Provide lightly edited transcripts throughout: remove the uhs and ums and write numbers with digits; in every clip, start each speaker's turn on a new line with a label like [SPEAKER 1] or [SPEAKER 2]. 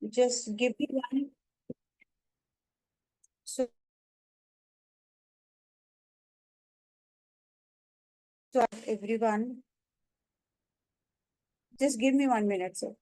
[SPEAKER 1] Just give me one. So, so everyone, just give me 1 minute, sir.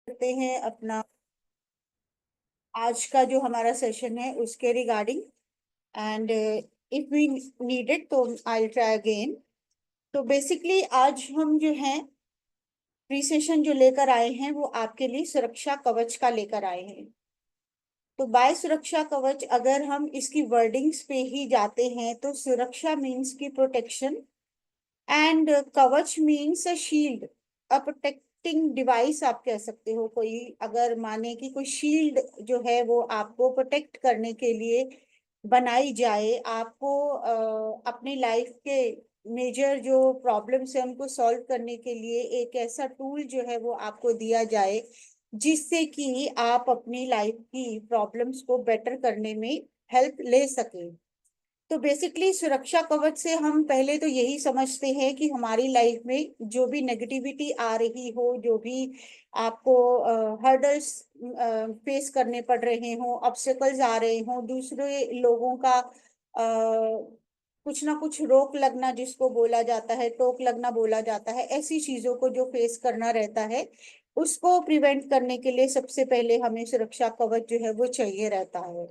[SPEAKER 1] करते हैं अपना आज का जो हमारा सेशन है उसके regarding. And if we needed तो आई ट्राई अगेन। तो बेसिकली आज हम जो है प्री सेशन जो लेकर आए हैं वो आपके लिए सुरक्षा कवच का लेकर आए हैं। तो बाय सुरक्षा कवच अगर हम इसकी वर्डिंग्स पे ही जाते हैं तो सुरक्षा मीन्स की प्रोटेक्शन, एंड कवच means a shield, a protecting device आप कह सकते हो। कोई अगर माने कि कोई शील्ड जो है वो आपको प्रोटेक्ट करने के लिए बनाई जाए, आपको अपनी लाइफ के मेजर जो प्रॉब्लम्स है उनको सॉल्व करने के लिए एक ऐसा टूल जो है वो आपको दिया जाए जिससे कि आप अपनी लाइफ की प्रॉब्लम्स को बेटर करने में हेल्प ले सकें। तो बेसिकली सुरक्षा कवच से हम पहले तो यही समझते हैं कि हमारी लाइफ में जो भी नेगेटिविटी आ रही हो, जो भी आपको हर्डल्स फेस करने पड़ रहे हो, ऑब्स्टेकल्स आ रहे हो, दूसरे लोगों का कुछ ना कुछ रोक लगना जिसको बोला जाता है, टोक लगना बोला जाता है, ऐसी चीजों को जो फेस करना रहता है उसको प्रिवेंट करने के लिए सबसे पहले हमें सुरक्षा कवच जो है वो चाहिए रहता है।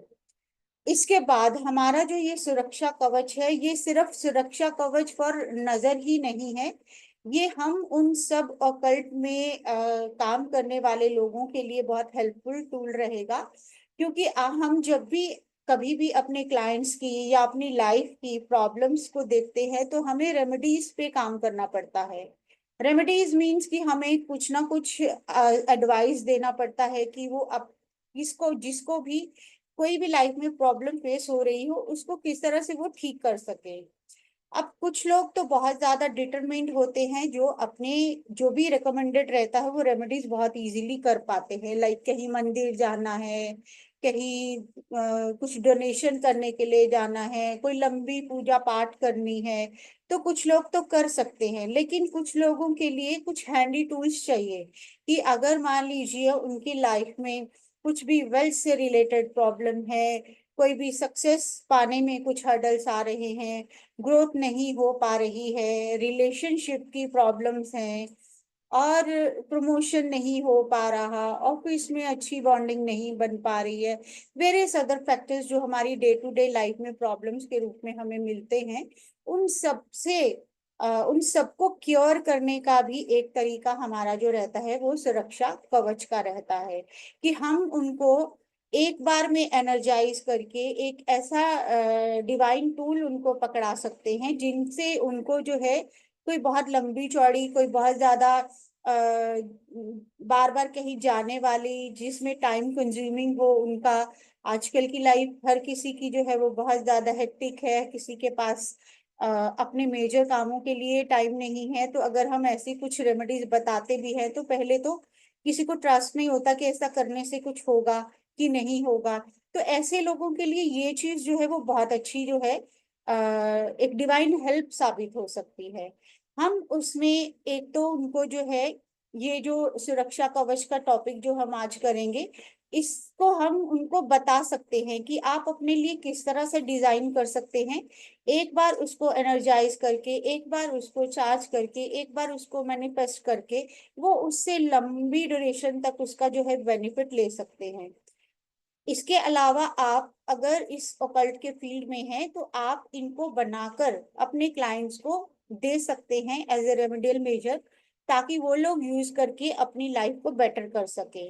[SPEAKER 1] इसके बाद हमारा जो ये सुरक्षा कवच है ये सिर्फ सुरक्षा कवच पर नजर ही नहीं है, ये हम उन सब ऑकल्ट में काम करने वाले लोगों के लिए बहुत हेल्पफुल टूल रहेगा। क्योंकि हम जब भी कभी भी अपने क्लाइंट्स की या अपनी लाइफ की प्रॉब्लम्स को देखते हैं तो हमें रेमेडीज पे काम करना पड़ता है। रेमेडीज मीन्स कि हमें कुछ ना कुछ एडवाइस देना पड़ता है कि वो अब किसको जिसको भी कोई भी लाइफ में प्रॉब्लम फेस हो रही हो उसको किस तरह से वो ठीक कर सके। अब कुछ लोग तो बहुत ज्यादा डिटरमिन्ड होते हैं जो अपने जो भी रिकमेंडेड रहता है वो रेमेडीज बहुत इजीली कर पाते हैं, लाइक कहीं मंदिर जाना है, कहीं कुछ डोनेशन करने के लिए जाना है, कोई लंबी पूजा पाठ करनी है, तो कुछ लोग तो कर सकते हैं। लेकिन कुछ लोगों के लिए कुछ हैंडी टूल्स चाहिए कि अगर मान लीजिए उनकी लाइफ में कुछ भी वेल्थ से रिलेटेड प्रॉब्लम है, कोई भी सक्सेस पाने में कुछ हर्डल्स आ रहे हैं, ग्रोथ नहीं हो पा रही है, रिलेशनशिप की प्रॉब्लम्स हैं, और प्रमोशन नहीं हो पा रहा, ऑफिस में अच्छी बॉन्डिंग नहीं बन पा रही है, वेरियस अदर फैक्टर्स जो हमारी डे टू डे लाइफ में प्रॉब्लम्स के रूप में हमें मिलते हैं, उन सब से उन सबको क्योर करने का भी एक तरीका हमारा जो रहता है वो सुरक्षा कवच का रहता है कि हम उनको एक बार में एनर्जाइज करके एक ऐसा डिवाइन टूल उनको पकड़ा सकते हैं जिनसे उनको जो है कोई बहुत लंबी चौड़ी, कोई बहुत ज्यादा बार बार कहीं जाने वाली जिसमें टाइम कंज्यूमिंग हो उनका। आजकल की लाइफ हर किसी की जो है वो बहुत ज्यादा हेक्टिक है, किसी के पास अपने मेजर कामों के लिए टाइम नहीं है। तो अगर हम ऐसी कुछ रेमेडीज बताते भी हैं तो पहले तो किसी को ट्रस्ट नहीं होता कि ऐसा करने से कुछ होगा कि नहीं होगा। तो ऐसे लोगों के लिए ये चीज जो है वो बहुत अच्छी जो है एक डिवाइन हेल्प साबित हो सकती है। हम उसमें एक तो उनको जो है ये जो सुरक्षा कवच का टॉपिक जो हम आज करेंगे इसको हम उनको बता सकते हैं कि आप अपने लिए किस तरह से डिजाइन कर सकते हैं। एक बार उसको एनर्जाइज करके, एक बार उसको चार्ज करके, एक बार उसको मैनिफेस्ट करके वो उससे लंबी ड्यूरेशन तक उसका जो है बेनिफिट ले सकते हैं। इसके अलावा आप अगर इस ओकल्ट के फील्ड में हैं तो आप इनको बनाकर अपने क्लाइंट्स को दे सकते हैं एज ए रेमेडियल मेजर, ताकि वो लोग यूज करके अपनी लाइफ को बेटर कर सके।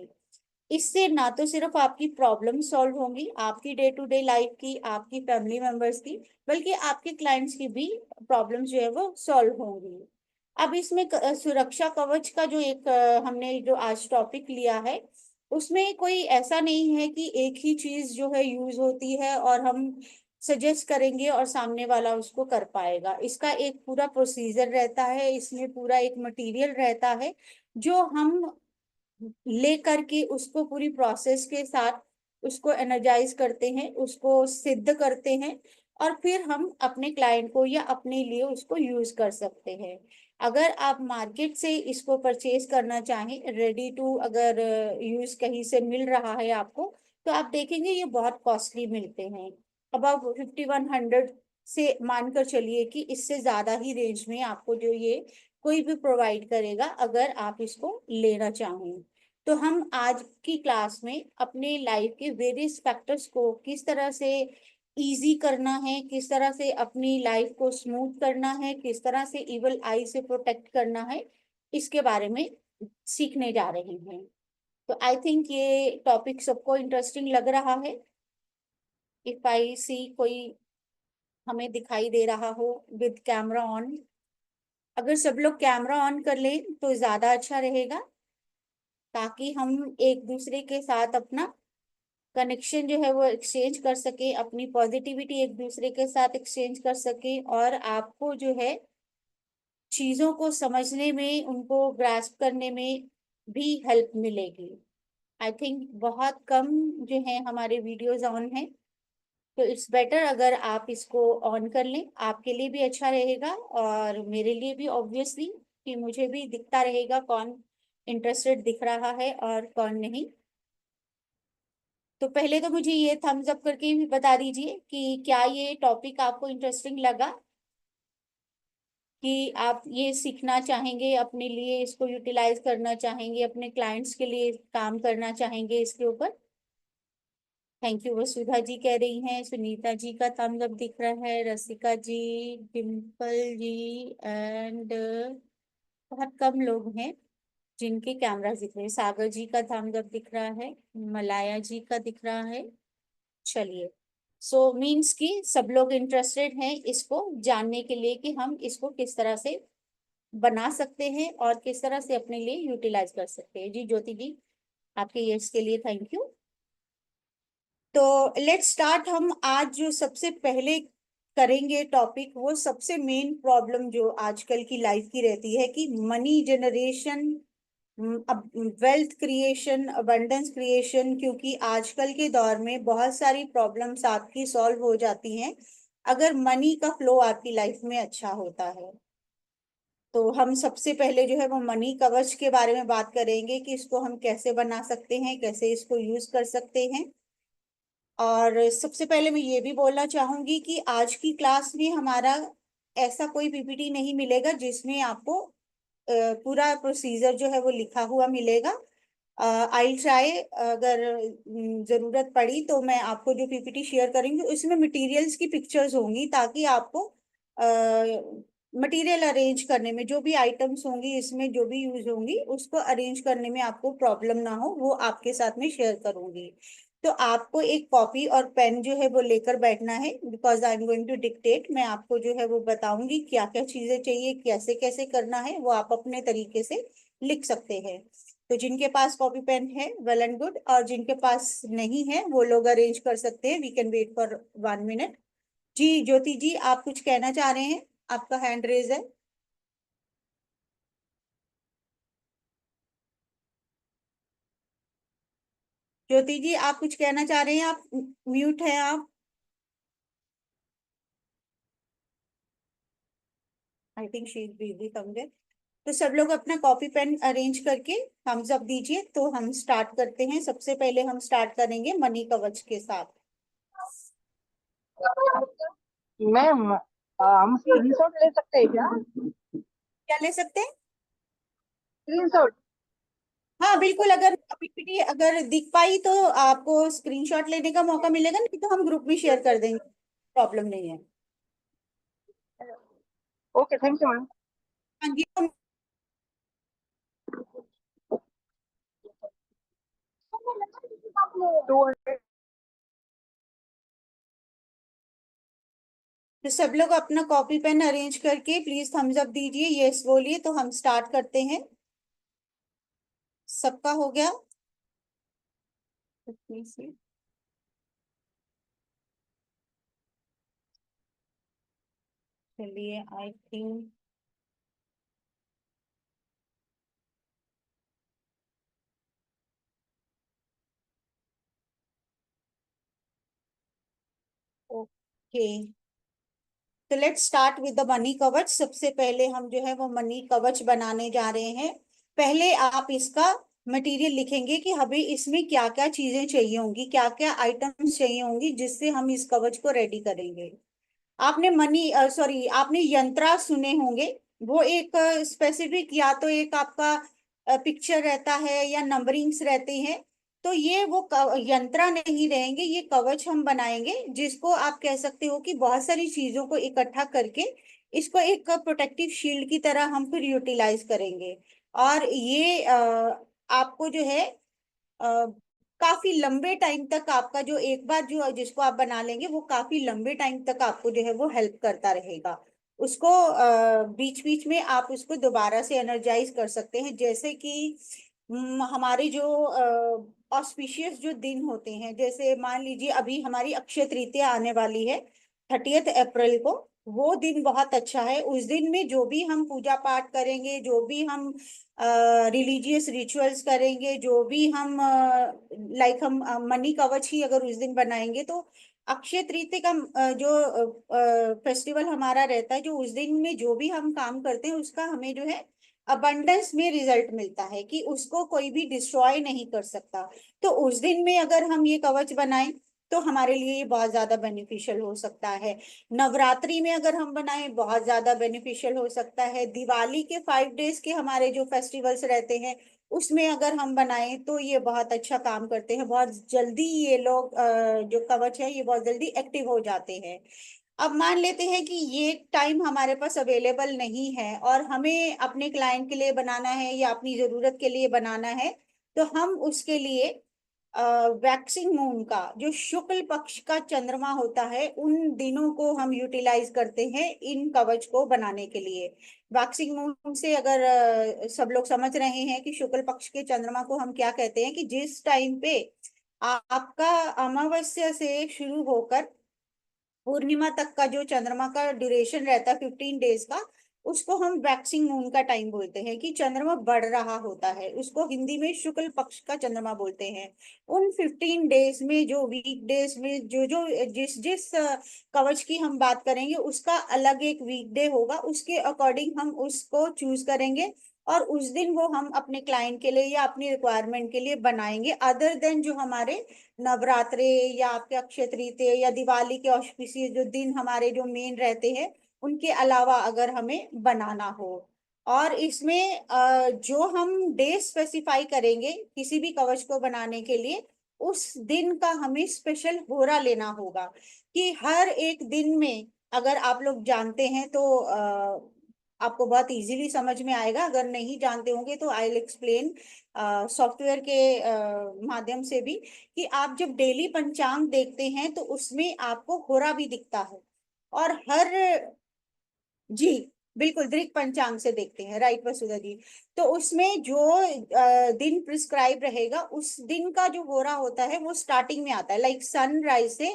[SPEAKER 1] इससे ना तो सिर्फ आपकी प्रॉब्लम सॉल्व होंगी, आपकी डे टू डे लाइफ की, आपकी फैमिली मेंबर्स की, बल्कि आपके क्लाइंट्स की भी प्रॉब्लम जो है वो सॉल्व होंगी। अब इसमें सुरक्षा कवच का जो एक हमने जो आज टॉपिक लिया है, उसमें कोई ऐसा नहीं है कि एक ही चीज जो है यूज होती है और हम सजेस्ट करेंगे और सामने वाला उसको कर पाएगा। इसका एक पूरा प्रोसीजर रहता है, इसमें पूरा एक मटेरियल रहता है जो हम ले करके उसको पूरी प्रोसेस के साथ उसको एनर्जाइज करते हैं, उसको सिद्ध करते हैं, और फिर हम अपने क्लाइंट को या अपने लिए उसको यूज कर सकते हैं। अगर आप मार्केट से इसको परचेज करना चाहें रेडी टू, अगर यूज कहीं से मिल रहा है आपको, तो आप देखेंगे ये बहुत कॉस्टली मिलते हैं। अब आप 5100 से मानकर चलिए कि इससे ज्यादा ही रेंज में आपको जो ये कोई भी प्रोवाइड करेगा अगर आप इसको लेना चाहें। तो हम आज की क्लास में अपने लाइफ के वेरियस फैक्टर्स को किस तरह से इजी करना है, किस तरह से अपनी लाइफ को स्मूथ करना है, किस तरह से इवल आई से प्रोटेक्ट करना है, इसके बारे में सीखने जा रहे हैं। तो आई थिंक ये टॉपिक सबको इंटरेस्टिंग लग रहा है। इफ आई सी कोई हमें दिखाई दे रहा हो विद कैमरा ऑन, अगर सब लोग कैमरा ऑन कर लें तो ज्यादा अच्छा रहेगा, ताकि हम एक दूसरे के साथ अपना कनेक्शन जो है वो एक्सचेंज कर सके, अपनी पॉजिटिविटी एक दूसरे के साथ एक्सचेंज कर सके, और आपको जो है चीजों को समझने में, उनको ग्रास्प करने में भी हेल्प मिलेगी। आई थिंक बहुत कम जो है हमारे वीडियोस ऑन है, तो इट्स बेटर अगर आप इसको ऑन कर लें, आपके लिए भी अच्छा रहेगा और मेरे लिए भी ऑब्वियसली, कि मुझे भी दिखता रहेगा कौन इंटरेस्टेड दिख रहा है और कौन नहीं। तो पहले तो मुझे ये थम्स अप करके भी बता दीजिए कि क्या ये टॉपिक आपको इंटरेस्टिंग लगा, कि आप ये सीखना चाहेंगे, अपने लिए इसको यूटिलाइज करना चाहेंगे, अपने क्लाइंट्स के लिए काम करना चाहेंगे इसके ऊपर। थैंक यू, वसुधा जी कह रही हैं, सुनीता जी का थम्स अप दिख रहा है, रसिका जी, डिम्पल जी, एंड बहुत कम लोग हैं जिनके कैमरा दिख रहे हैं। सागर जी का थम्स अप दिख रहा है, मलाया जी का दिख रहा है। चलिए, सो मीन्स कि सब लोग इंटरेस्टेड हैं इसको जानने के लिए कि हम इसको किस तरह से बना सकते हैं और किस तरह से अपने लिए यूटिलाइज कर सकते हैं। जी ज्योति जी, आपके यस के लिए थैंक यू। तो लेट्स स्टार्ट। हम आज जो सबसे पहले करेंगे टॉपिक, वो सबसे मेन प्रॉब्लम जो आजकल की लाइफ की रहती है कि मनी जनरेशन, अब वेल्थ क्रिएशन, अबंडेंस क्रिएशन, क्योंकि आजकल के दौर में बहुत सारी प्रॉब्लम्स आपकी सॉल्व हो जाती हैं अगर मनी का फ्लो आपकी लाइफ में अच्छा होता है। तो हम सबसे पहले जो है वो मनी कवच के बारे में बात करेंगे कि इसको हम कैसे बना सकते हैं, कैसे इसको यूज कर सकते हैं। और सबसे पहले मैं ये भी बोलना चाहूंगी कि आज की क्लास में हमारा ऐसा कोई पीपीटी नहीं मिलेगा जिसमें आपको पूरा प्रोसीजर जो है वो लिखा हुआ मिलेगा। आई ट्राई, अगर जरूरत पड़ी तो मैं आपको जो पीपीटी शेयर करेंगी उसमें मटेरियल्स की पिक्चर्स होंगी, ताकि आपको मटेरियल अरेंज करने में, जो भी आइटम्स होंगी इसमें जो भी यूज होंगी उसको अरेंज करने में आपको प्रॉब्लम ना हो, वो आपके साथ में शेयर करूंगी। तो आपको एक कॉपी और पेन जो है वो लेकर बैठना है, because I am going to dictate. मैं आपको जो है वो बताऊंगी क्या क्या चीजें चाहिए, कैसे कैसे करना है, वो आप अपने तरीके से लिख सकते हैं। तो जिनके पास कॉपी पेन है वेल एंड गुड, और जिनके पास नहीं है वो लोग अरेंज कर सकते हैं। We can wait for 1 minute. जी ज्योति जी, आप कुछ कहना चाह रहे हैं? आपका हैंड रेज है। ज्योति जी, आप कुछ कहना चाह रहे हैं? आप म्यूट हैं आप। I think she is busy somewhere. तो सब लोग अपना कॉपी पेन अरेंज करके थम्स अप दीजिए, तो हम स्टार्ट करते हैं। सबसे पहले हम स्टार्ट करेंगे मनी कवच के साथ।
[SPEAKER 2] मैम, हम स्क्रीनशॉट ले सकते हैं क्या?
[SPEAKER 1] क्या ले सकते हैं?
[SPEAKER 2] स्क्रीनशॉट।
[SPEAKER 1] हाँ बिल्कुल, अगर पीपीटी अगर दिख पाई तो आपको स्क्रीनशॉट लेने का मौका मिलेगा, नहीं तो हम ग्रुप में शेयर कर देंगे, प्रॉब्लम नहीं है।
[SPEAKER 2] Okay, thank you ma'am.
[SPEAKER 1] हाँ जी, तो
[SPEAKER 2] 200।
[SPEAKER 1] तो सब लोग अपना कॉपी पेन अरेंज करके प्लीज थम्स अप दीजिए, यस बोलिए, तो हम स्टार्ट करते हैं। सबका हो गया? चलिए, आई थिंक ओके। तो let's start with the money कवच। सबसे पहले हम जो है वो मनी कवच बनाने जा रहे हैं। पहले आप इसका मटेरियल लिखेंगे कि हमें इसमें क्या क्या चीजें चाहिए होंगी, क्या क्या आइटम्स चाहिए होंगी जिससे हम इस कवच को रेडी करेंगे। आपने मनी सॉरी आपने यंत्रा सुने होंगे। वो एक स्पेसिफिक, या तो एक आपका पिक्चर रहता है या नंबरिंग्स रहते हैं। तो ये वो यंत्रा नहीं रहेंगे, ये कवच हम बनाएंगे जिसको आप कह सकते हो कि बहुत सारी चीजों को इकट्ठा करके इसको एक प्रोटेक्टिव शील्ड की तरह हम फिर यूटिलाइज करेंगे। और ये आपको जो है अ, काफी लंबे टाइम तक आपका जो एक बार जो जिसको आप बना लेंगे वो काफी लंबे टाइम तक आपको जो है वो हेल्प करता रहेगा। उसको बीच बीच में आप उसको दोबारा से एनर्जाइज कर सकते हैं, जैसे कि हमारे जो ऑस्पिशियस जो दिन होते हैं, जैसे मान लीजिए अभी हमारी अक्षय तृतीया आने वाली है 30 अप्रैल को। वो दिन बहुत अच्छा है। उस दिन में जो भी हम पूजा पाठ करेंगे, जो भी हम रिलीजियस रिचुअल्स करेंगे, जो भी हम लाइक हम मनी कवच ही अगर उस दिन बनाएंगे, तो अक्षय तृतीया का जो फेस्टिवल हमारा रहता है, जो उस दिन में जो भी हम काम करते हैं उसका हमें जो है अबंडेंस में रिजल्ट मिलता है कि उसको कोई भी डिस्ट्रॉय नहीं कर सकता। तो उस दिन में अगर हम ये कवच बनाएं तो हमारे लिए ये बहुत ज्यादा बेनिफिशियल हो सकता है। नवरात्रि में अगर हम बनाएं बहुत ज्यादा बेनिफिशियल हो सकता है। दिवाली के 5 डेज के हमारे जो फेस्टिवल्स रहते हैं उसमें अगर हम बनाएं तो ये बहुत अच्छा काम करते हैं। बहुत जल्दी ये लोग जो कवच है ये बहुत जल्दी एक्टिव हो जाते हैं। अब मान लेते हैं कि ये टाइम हमारे पास अवेलेबल नहीं है और हमें अपने क्लाइंट के लिए बनाना है या अपनी जरूरत के लिए बनाना है, तो हम उसके लिए वैक्सिंग मून का जो शुक्ल पक्ष का चंद्रमा होता है उन दिनों को हम यूटिलाइज करते हैं इन कवच को बनाने के लिए। वैक्सिंग मून से अगर सब लोग समझ रहे हैं कि शुक्ल पक्ष के चंद्रमा को हम क्या कहते हैं, कि जिस टाइम पे आपका अमावस्या से शुरू होकर पूर्णिमा तक का जो चंद्रमा का ड्यूरेशन रहता है 15 डेज का, उसको हम वैक्सिंग मून का टाइम बोलते हैं, कि चंद्रमा बढ़ रहा होता है। उसको हिंदी में शुक्ल पक्ष का चंद्रमा बोलते हैं। उन 15 डेज में जो वीक डेज में जो जो जिस जिस कवच की हम बात करेंगे उसका अलग एक वीक डे होगा, उसके अकॉर्डिंग हम उसको चूज करेंगे और उस दिन वो हम अपने क्लाइंट के लिए या अपनी रिक्वायरमेंट के लिए बनाएंगे। अदर देन जो हमारे नवरात्रे या आपके अक्षय तृतीया या दिवाली के ऑस्पिशियस जो दिन हमारे जो मेन रहते हैं उनके अलावा अगर हमें बनाना हो। और इसमें जो हम डे स्पेसिफाई करेंगे किसी भी कवच को बनाने के लिए, उस दिन का हमें स्पेशल होरा लेना होगा। कि हर एक दिन में अगर आप लोग जानते हैं तो आपको बहुत इजीली समझ में आएगा। अगर नहीं जानते होंगे तो आई विल एक्सप्लेन सॉफ्टवेयर के माध्यम से भी, कि आप जब डेली पंचांग देखते हैं तो उसमें आपको होरा भी दिखता है। और हर जी बिल्कुल दृक पंचांग से देखते हैं, राइट वसुधा जी। तो उसमें जो दिन प्रिस्क्राइब रहेगा उस दिन का जो हो रहा होता है वो स्टार्टिंग में आता है, लाइक सनराइज से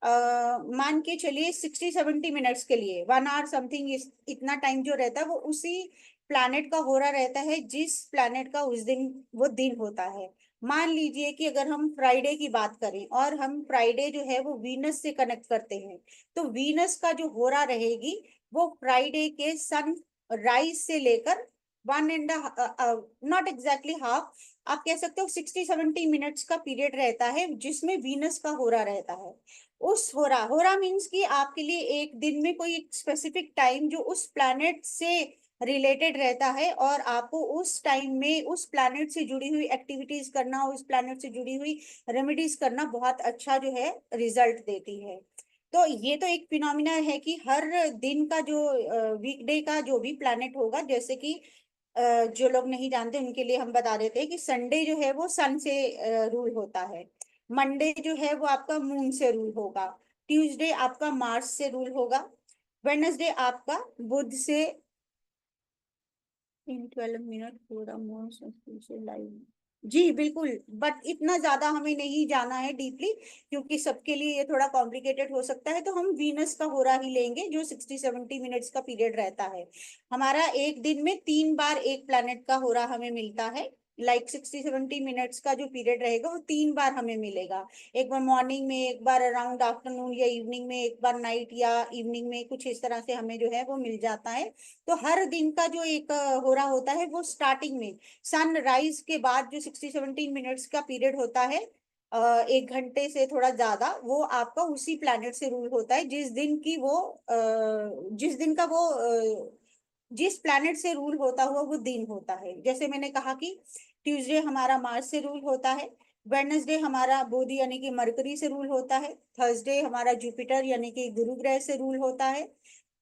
[SPEAKER 1] मान के चलिए 60-70 मिनट्स के लिए 1 आवर समथिंग, इतना टाइम जो रहता है वो उसी प्लैनेट का हो रहा रहता है जिस प्लैनेट का उस दिन वो दिन होता है। मान लीजिए कि अगर हम फ्राइडे की बात करें और हम फ्राइडे जो है वो वीनस से कनेक्ट करते हैं, तो वीनस का जो हो रहा रहेगी वो फ्राइडे के सन राइज से लेकर 1 एंड नॉट एग्जैक्टली हाफ, आप कह सकते हो 60-70 मिनट्स का पीरियड रहता है जिसमें वीनस का हो रहा रहता है। उस हो रहा मीन्स कि आपके लिए एक दिन में कोई एक स्पेसिफिक टाइम जो उस प्लैनेट से रिलेटेड रहता है और आपको उस टाइम में उस प्लैनेट से जुड़ी हुई एक्टिविटीज करना, उस प्लैनेट से जुड़ी हुई रेमेडीज करना बहुत अच्छा जो है रिजल्ट देती है। तो ये तो एक फिनोमिना है कि हर दिन का जो वीकडे का जो भी प्लैनेट होगा, जैसे कि जो लोग नहीं जानते उनके लिए हम बता देते हैं कि संडे जो है वो सन से रूल होता है। मंडे जो है वो आपका मून से रूल होगा। ट्यूसडे आपका मार्स से रूल होगा। वेडनेसडे आपका बुध से। इन 12 मिनट पूरा लाइव। जी बिल्कुल। बट इतना ज्यादा हमें नहीं जाना है डीपली, क्योंकि सबके लिए ये थोड़ा कॉम्प्लिकेटेड हो सकता है, तो हम वीनस का होरा ही लेंगे जो 60-70 मिनट्स का पीरियड रहता है। हमारा एक दिन में 3 बार एक प्लैनेट का होरा हमें मिलता है। 60-70 मिनट्स का जो पीरियड रहेगा वो 3 बार हमें मिलेगा। एक बार मॉर्निंग में, एक बार अराउंड आफ्टरनून या इवनिंग में, एक बार नाइट या इवनिंग में, कुछ इस तरह से हमें जो है वो मिल जाता है। तो हर दिन का जो एक हो रहा होता है वो स्टार्टिंग में सनराइज के बाद जो 60-70 मिनट्स का पीरियड होता है, 1 घंटे से थोड़ा ज्यादा, वो आपका उसी प्लैनेट से रूल होता है जिस दिन की वो जिस दिन का वो जिस प्लैनेट से रूल होता हुआ वो दिन होता है। जैसे मैंने कहा कि ट्यूसडे हमारा मार्स से रूल होता है। वेडनेसडे हमारा बुध यानी कि मरकरी से रूल होता है। थर्सडे हमारा जुपिटर यानी कि गुरु ग्रह से रूल होता है।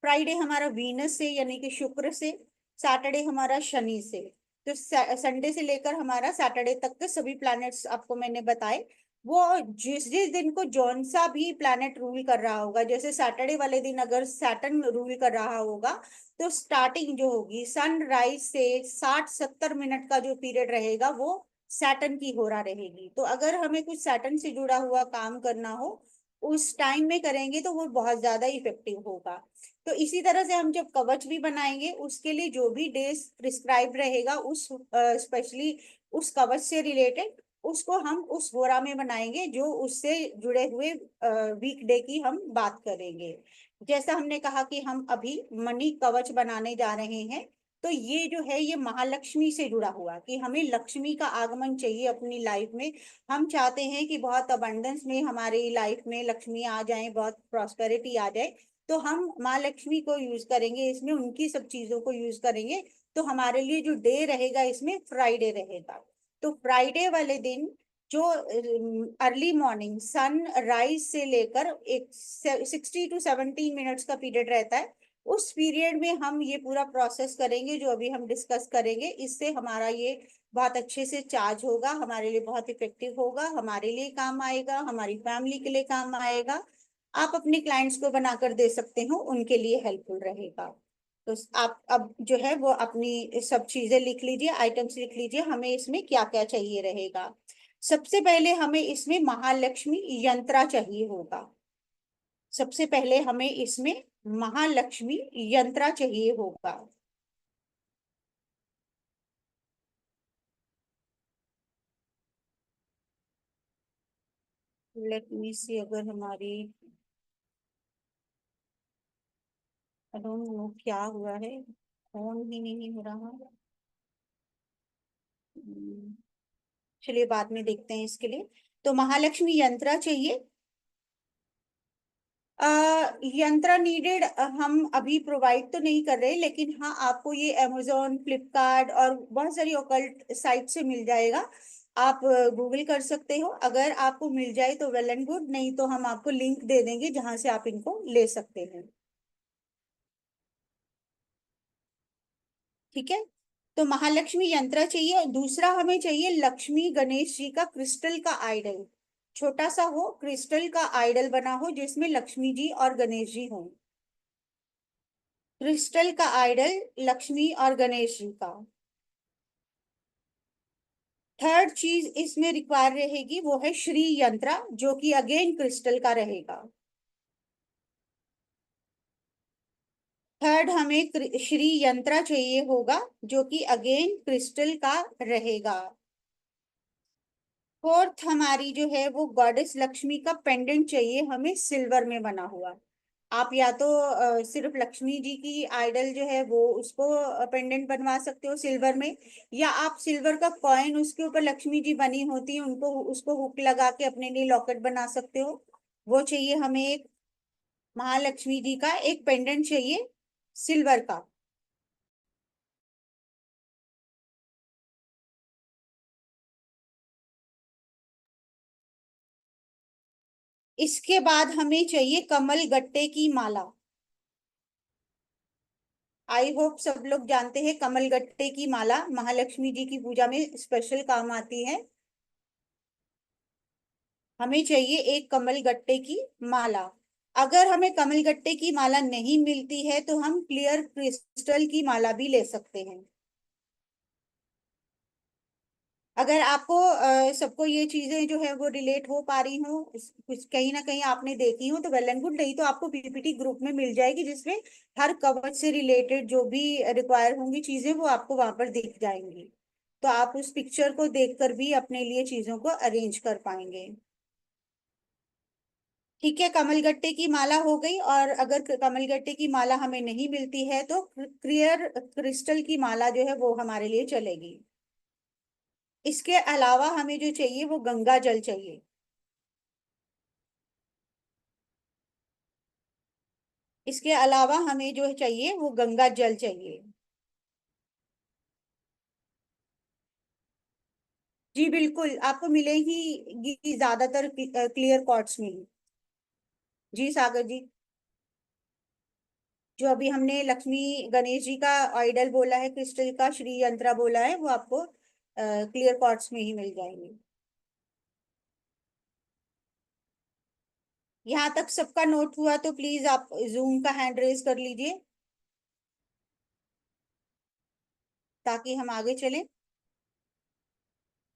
[SPEAKER 1] फ्राइडे हमारा वीनस से यानी कि शुक्र से। सैटरडे हमारा शनि से। तो संडे से लेकर हमारा सैटरडे तक के सभी प्लैनेट्स आपको मैंने बताए। वो जिस जिस दिन को जौन सा भी प्लैनेट रूल कर रहा होगा, जैसे सैटरडे वाले दिन अगर सैटर्न रूल कर रहा होगा, तो स्टार्टिंग जो होगी सनराइज से 60-70 मिनट का जो पीरियड रहेगा वो सैटर्न की हो रहा रहेगी। तो अगर हमें कुछ सैटर्न से जुड़ा हुआ काम करना हो उस टाइम में करेंगे तो वो बहुत ज्यादा इफेक्टिव होगा। तो इसी तरह से हम जब कवच भी बनाएंगे उसके लिए जो भी डेज प्रिस्क्राइब रहेगा उस स्पेशली उस कवच से रिलेटेड, उसको हम उस होरा में बनाएंगे जो उससे जुड़े हुए वीक डे की हम बात करेंगे। जैसा हमने कहा कि हम अभी मणि कवच बनाने जा रहे हैं, तो ये जो है ये महालक्ष्मी से जुड़ा हुआ कि हमें लक्ष्मी का आगमन चाहिए अपनी लाइफ में। हम चाहते हैं कि बहुत अबंडेंस में हमारी लाइफ में लक्ष्मी आ जाए, बहुत प्रॉस्पेरिटी आ जाए। तो हम माँ लक्ष्मी को यूज करेंगे इसमें, उनकी सब चीजों को यूज करेंगे। तो हमारे लिए जो डे रहेगा इसमें फ्राइडे रहेगा। तो फ्राइडे वाले दिन जो अर्ली मॉर्निंग सन राइज से लेकर एक 60-70 मिनट्स का पीरियड रहता है, उस पीरियड में हम ये पूरा प्रोसेस करेंगे जो अभी हम डिस्कस करेंगे। इससे हमारा ये बहुत अच्छे से चार्ज होगा, हमारे लिए बहुत इफेक्टिव होगा, हमारे लिए काम आएगा, हमारी फैमिली के लिए काम आएगा। आप अपने क्लाइंट्स को बनाकर दे सकते हो, उनके लिए हेल्पफुल रहेगा। तो आप अब जो है वो अपनी सब चीजें लिख लीजिए, आइटम्स लिख लीजिए, हमें इसमें क्या क्या चाहिए रहेगा। सबसे पहले हमें इसमें महालक्ष्मी यंत्रा चाहिए होगा। सबसे पहले हमें इसमें महालक्ष्मी यंत्रा चाहिए होगा। लेट मी सी, अगर हमारी आई डोंट नो क्या हुआ है, फोन ही नहीं हो रहा। हम्म, चलिए बाद में देखते हैं इसके लिए। तो महालक्ष्मी यंत्रा चाहिए। यंत्रा नीडेड हम अभी प्रोवाइड तो नहीं कर रहे, लेकिन हाँ आपको ये अमेजोन, फ्लिपकार्ट और बहुत सारी ओकल्ट साइट से मिल जाएगा। आप गूगल कर सकते हो, अगर आपको मिल जाए तो वेल एंड गुड, नहीं तो हम आपको लिंक दे देंगे जहां से आप इनको ले सकते हैं। ठीक है। तो महालक्ष्मी यंत्र चाहिए। दूसरा हमें चाहिए लक्ष्मी गणेश जी का क्रिस्टल का आइडल। छोटा सा हो, क्रिस्टल का आइडल बना हो जिसमें लक्ष्मी जी और गणेश जी हों। क्रिस्टल का आइडल लक्ष्मी और गणेश जी का। थर्ड चीज इसमें रिक्वायर रहेगी वो है श्री यंत्रा, जो कि अगेन क्रिस्टल का रहेगा। थर्ड हमें श्री यंत्रा चाहिए होगा जो कि अगेन क्रिस्टल का रहेगा। फोर्थ हमारी जो है वो गॉडेस लक्ष्मी का पेंडेंट चाहिए हमें सिल्वर में बना हुआ। आप या तो सिर्फ लक्ष्मी जी की आइडल जो है वो उसको पेंडेंट बनवा सकते हो सिल्वर में, या आप सिल्वर का कॉइन उसके ऊपर लक्ष्मी जी बनी होती है उनको उसको हुक लगा के अपने लिए लॉकेट बना सकते हो। वो चाहिए हमें एक। महालक्ष्मी जी का एक पेंडेंट चाहिए सिल्वर का। इसके बाद हमें चाहिए कमल गट्टे की माला। आई होप सब लोग जानते हैं कमल गट्टे की माला महालक्ष्मी जी की पूजा में स्पेशल काम आती है। हमें चाहिए एक कमल गट्टे की माला। अगर हमें कमल गट्टे की माला नहीं मिलती है तो हम क्लियर क्रिस्टल की माला भी ले सकते हैं। अगर आपको सबको ये चीजें जो है वो रिलेट हो पा रही हो, कुछ कहीं ना कहीं आपने देखी हो तो वेल एंड गुड, नहीं तो आपको पीपीटी ग्रुप में मिल जाएगी जिसमें हर कवच से रिलेटेड जो भी रिक्वायर होंगी चीजें वो आपको वहां पर दिख जाएंगी। तो आप उस पिक्चर को देखकर भी अपने लिए चीजों को अरेंज कर पाएंगे। ठीक है, कमलगट्टे की माला हो गई। और अगर कमलगट्टे की माला हमें नहीं मिलती है तो क्लियर क्रिस्टल की माला जो है वो हमारे लिए चलेगी। इसके अलावा हमें जो चाहिए वो गंगा जल चाहिए। इसके अलावा हमें जो चाहिए वो गंगा जल चाहिए। जी बिल्कुल, आपको मिलेगी ये ज्यादातर क्लियर क्वार्ट्स में ही। जी सागर जी, जो अभी हमने लक्ष्मी गणेश जी का आइडल बोला है, क्रिस्टल का श्री यंत्रा बोला है, वो आपको क्लियर क्वार्ट्स में ही मिल जाएंगे। यहाँ तक सबका नोट हुआ तो प्लीज आप जूम का हैंड रेज कर लीजिए ताकि हम आगे चलें।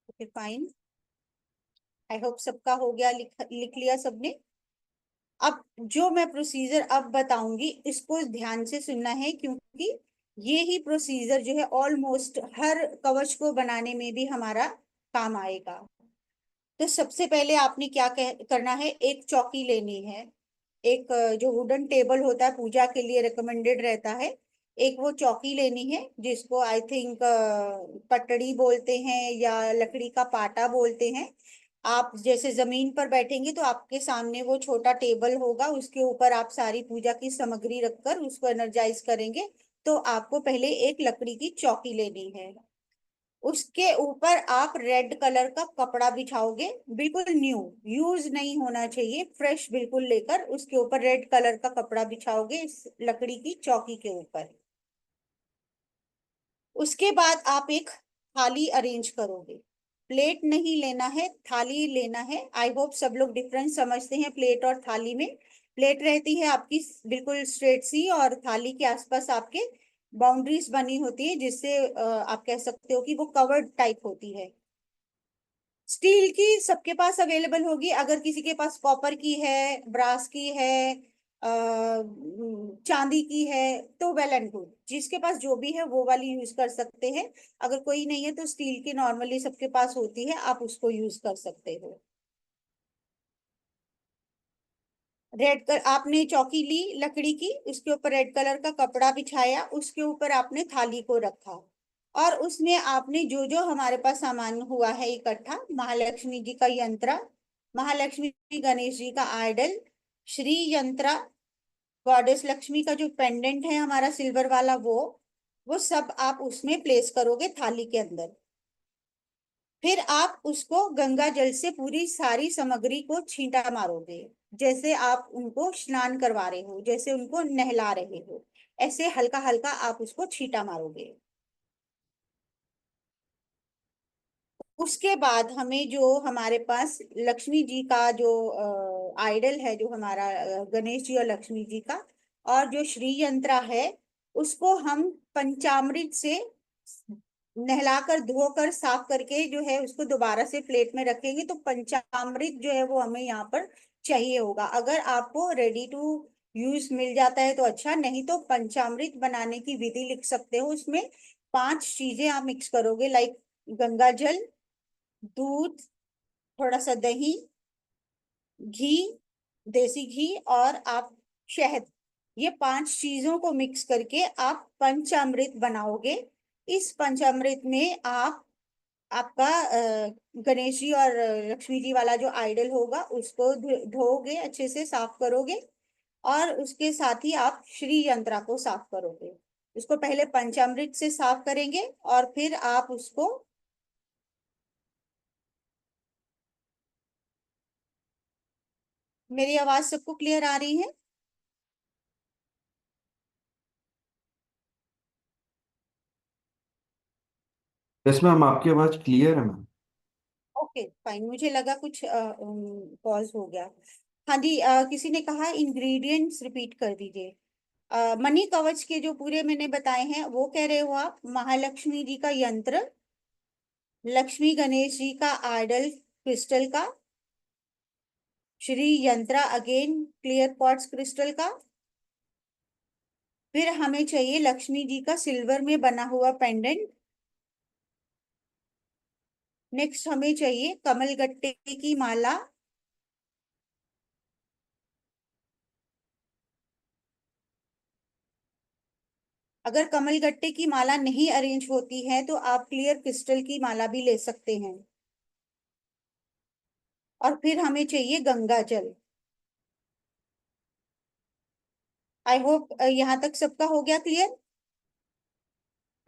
[SPEAKER 1] ओके फाइन, आई होप सबका हो गया, लिख लिख लिया सबने। अब जो मैं प्रोसीजर अब बताऊंगी इसको ध्यान से सुनना है, क्योंकि ये ही प्रोसीजर जो है ऑलमोस्ट हर कवच को बनाने में भी हमारा काम आएगा। तो सबसे पहले आपने क्या करना है, एक चौकी लेनी है। एक जो वुडन टेबल होता है पूजा के लिए रिकमेंडेड रहता है, एक वो चौकी लेनी है जिसको आई थिंक पटड़ी बोलते हैं या लकड़ी का पाटा बोलते हैं। आप जैसे जमीन पर बैठेंगे तो आपके सामने वो छोटा टेबल होगा, उसके ऊपर आप सारी पूजा की सामग्री रखकर उसको एनर्जाइज करेंगे। तो आपको पहले एक लकड़ी की चौकी लेनी है। उसके ऊपर आप रेड कलर का कपड़ा बिछाओगे, बिल्कुल न्यू, यूज नहीं होना चाहिए, फ्रेश बिल्कुल लेकर उसके ऊपर रेड कलर का कपड़ा बिछाओगे इस लकड़ी की चौकी के ऊपर। उसके बाद आप एक थाली अरेंज करोगे। प्लेट नहीं लेना है, थाली लेना है। आई होप सब लोग डिफरेंस समझते हैं प्लेट और थाली में। प्लेट रहती है आपकी बिल्कुल स्ट्रेट सी, और थाली के आसपास आपके बाउंड्रीज बनी होती है जिससे आप कह सकते हो कि वो कवर्ड टाइप होती है। स्टील की सबके पास अवेलेबल होगी, अगर किसी के पास कॉपर की है, ब्रास की है, चांदी की है, तो वेल एंड गुड, जिसके पास जो भी है वो वाली यूज कर सकते हैं। अगर कोई नहीं है तो स्टील की नॉर्मली सबके पास होती है, आप उसको यूज कर सकते हो। रेड कलर आपने चौकी ली लकड़ी की, उसके ऊपर रेड कलर का कपड़ा बिछाया, उसके ऊपर आपने थाली को रखा, और उसमें आपने जो जो हमारे पास सामान हुआ है इकट्ठा, महालक्ष्मी जी का यंत्र, महालक्ष्मी गणेश जी का आइडल, श्री यंत्रा, गॉडेस लक्ष्मी का जो पेंडेंट है हमारा सिल्वर वाला, वो सब आप उसमें प्लेस करोगे थाली के अंदर। फिर आप उसको गंगा जल से पूरी सारी सामग्री को छींटा मारोगे, जैसे आप उनको स्नान करवा रहे हो, जैसे उनको नहला रहे हो, ऐसे हल्का हल्का आप उसको छींटा मारोगे। उसके बाद हमें जो हमारे पास लक्ष्मी जी का जो आइडल है, जो हमारा गणेश जी और लक्ष्मी जी का, और जो श्री यंत्रा है, उसको हम पंचामृत से नहलाकर धोकर साफ करके जो है उसको दोबारा से प्लेट में रखेंगे। तो पंचामृत जो है वो हमें यहाँ पर चाहिए होगा। अगर आपको रेडी टू यूज मिल जाता है तो अच्छा, नहीं तो पंचामृत बनाने की विधि लिख सकते हो। उसमें 5 चीजें आप मिक्स करोगे, लाइक गंगा जल, दूध, थोड़ा सा दही, घी, देसी घी, और आप शहद, ये 5 चीजों को मिक्स करके आप पंचामृत बनाओगे। इस पंचामृत में आप आपका गणेश जी और लक्ष्मी जी वाला जो आइडल होगा उसको धोओगे, अच्छे से साफ करोगे, और उसके साथ ही आप श्री यंत्रा को साफ करोगे। उसको पहले पंचामृत से साफ करेंगे और फिर आप उसको, मेरी आवाज सबको क्लियर आ रही है?
[SPEAKER 3] यस मैम, आपकी आवाज़ क्लियर है मैम।
[SPEAKER 1] ओके फाइन, मुझे लगा कुछ पॉज हो गया। हाँ जी, किसी ने कहा इंग्रेडिएंट्स रिपीट कर दीजिए। मणि कवच के जो पूरे मैंने बताए हैं वो कह रहे हो आप? महालक्ष्मी जी का यंत्र, लक्ष्मी गणेश जी का आइडल क्रिस्टल का, श्री यंत्रा अगेन क्लियर क्वार्ट्ज क्रिस्टल का, फिर हमें चाहिए लक्ष्मी जी का सिल्वर में बना हुआ पेंडेंट। नेक्स्ट हमें चाहिए कमल गट्टे की माला। अगर कमल गट्टे की माला नहीं अरेंज होती है तो आप क्लियर क्रिस्टल की माला भी ले सकते हैं। और फिर हमें चाहिए गंगा जल। आई होप यहाँ तक सबका हो गया क्लियर।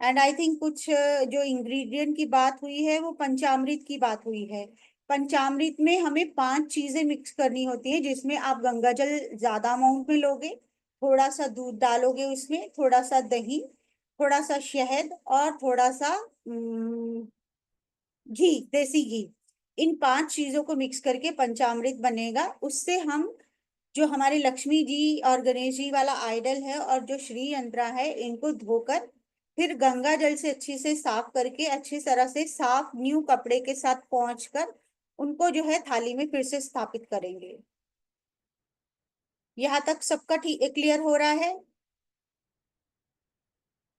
[SPEAKER 1] एंड आई थिंक कुछ जो इंग्रेडिएंट की बात हुई है वो पंचामृत की बात हुई है। पंचामृत में हमें 5 चीजें मिक्स करनी होती है, जिसमें आप गंगा जल ज्यादा अमाउंट में लोगे, थोड़ा सा दूध डालोगे उसमें, थोड़ा सा दही, थोड़ा सा शहद और थोड़ा सा घी, देसी घी। इन 5 चीजों को मिक्स करके पंचामृत बनेगा। उससे हम जो हमारे लक्ष्मी जी और गणेश जी वाला आइडल है और जो श्री यंत्रा है, इनको धोकर फिर गंगा जल से अच्छी से साफ करके अच्छी तरह से साफ न्यू कपड़े के साथ पहुंच कर उनको जो है थाली में फिर से स्थापित करेंगे। यहाँ तक सबका ठीक क्लियर हो रहा है?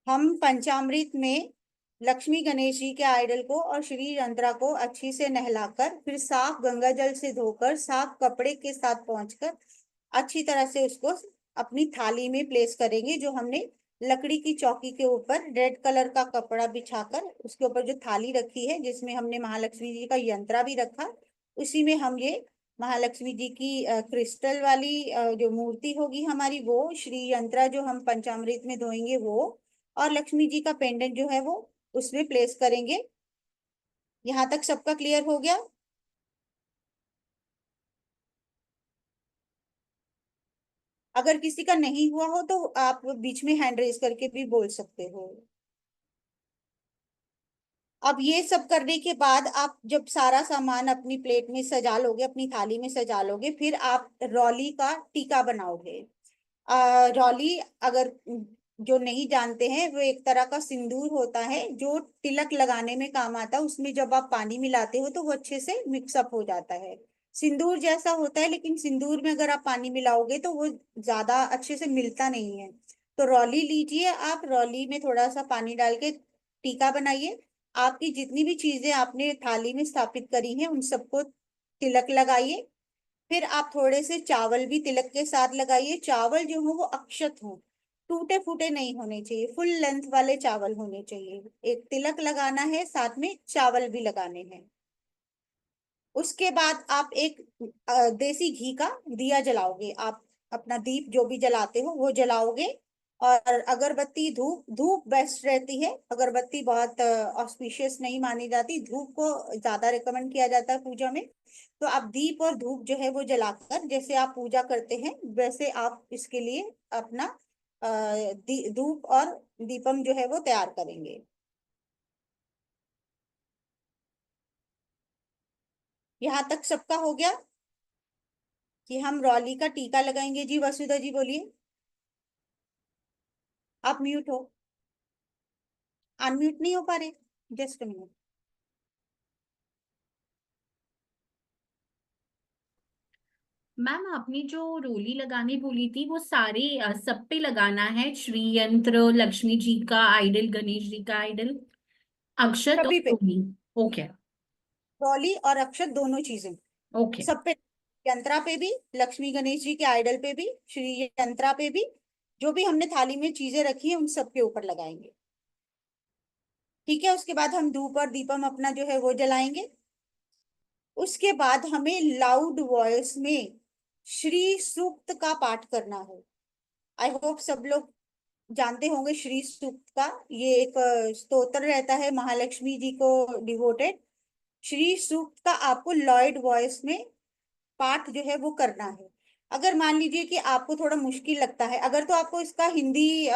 [SPEAKER 1] हम पंचामृत में लक्ष्मी गणेश जी के आइडल को और श्री यंत्रा को अच्छी से नहलाकर फिर साफ गंगा जल से धोकर साफ कपड़े के साथ पहुंचकर अच्छी तरह से उसको अपनी थाली में प्लेस करेंगे। जो हमने लकड़ी की चौकी के ऊपर रेड कलर का कपड़ा बिछाकर उसके ऊपर जो थाली रखी है, जिसमें हमने महालक्ष्मी जी का यंत्रा भी रखा, उसी में हम ये महालक्ष्मी जी की क्रिस्टल वाली जो मूर्ति होगी हमारी, वो श्री यंत्रा जो हम पंचामृत में धोएंगे वो, और लक्ष्मी जी का पेंडेंट जो है वो उसमें प्लेस करेंगे। यहाँ तक सबका क्लियर हो गया? अगर किसी का नहीं हुआ हो तो आप बीच में हैंड रेज करके भी बोल सकते हो। अब ये सब करने के बाद आप जब सारा सामान अपनी प्लेट में सजा लोगे, अपनी थाली में सजा लोगे, फिर आप रौली का टीका बनाओगे। रौली, अगर जो नहीं जानते हैं, वो एक तरह का सिंदूर होता है जो तिलक लगाने में काम आता है। उसमें जब आप पानी मिलाते हो तो वो अच्छे से मिक्सअप हो जाता है। सिंदूर जैसा होता है, लेकिन सिंदूर में अगर आप पानी मिलाओगे तो वो ज्यादा अच्छे से मिलता नहीं है। तो रौली लीजिए, आप रौली में थोड़ा सा पानी डाल के टीका बनाइए। आपकी जितनी भी चीजें आपने थाली में स्थापित करी हैं उन सबको तिलक लगाइए। फिर आप थोड़े से चावल भी तिलक के साथ लगाइए। चावल जो हो वो अक्षत हो, टूटे फूटे नहीं होने चाहिए, फुल लेंथ वाले चावल होने चाहिए। एक तिलक लगाना है, साथ में चावल भी लगाने हैं। उसके बाद आप एक देसी घी का दिया जलाओगे। आप अपना दीप जो भी जलाते हो वो जलाओगे। और अगरबत्ती, धूप, धूप बेस्ट रहती है, अगरबत्ती बहुत ऑस्पिशियस नहीं मानी जाती, धूप को ज्यादा रिकमेंड किया जाता है पूजा में। तो आप दीप और धूप जो है वो जलाकर, जैसे आप पूजा करते हैं वैसे आप इसके लिए अपना धूप और दीपम जो है वो तैयार करेंगे। यहाँ तक सबका हो गया कि हम रौली का टीका लगाएंगे? जी वसुधा जी बोलिए। आप म्यूट हो, अनम्यूट नहीं हो पा रहे, जस्ट मिनट।
[SPEAKER 3] मैम आपने जो रोली लगाने बोली थी वो सारे सब पे लगाना है? श्री यंत्र, लक्ष्मी जी का आइडल, गणेश जी का आइडल, अक्षत और
[SPEAKER 1] सभी पे,
[SPEAKER 3] रोली। ओके।
[SPEAKER 1] रौली और अक्षत दोनों चीजें
[SPEAKER 3] ओके।
[SPEAKER 1] सब पे। यंत्रा पे भी, लक्ष्मी गणेश जी के आइडल पे भी, श्री यंत्रा पे भी, जो भी हमने थाली में चीजें रखी है उन सब के ऊपर लगाएंगे। ठीक है, उसके बाद हम धूप और दीपम अपना जो है वो जलाएंगे। उसके बाद हमें लाउड वॉइस में श्री सूक्त का पाठ करना है। आई होप सब लोग जानते होंगे श्री सूक्त का। ये एक स्तोत्र रहता है महालक्ष्मी जी को डिवोटेड। श्री सूक्त का आपको लॉयड वॉइस में पाठ जो है वो करना है। अगर मान लीजिए कि आपको थोड़ा मुश्किल लगता है, अगर तो आपको इसका हिंदी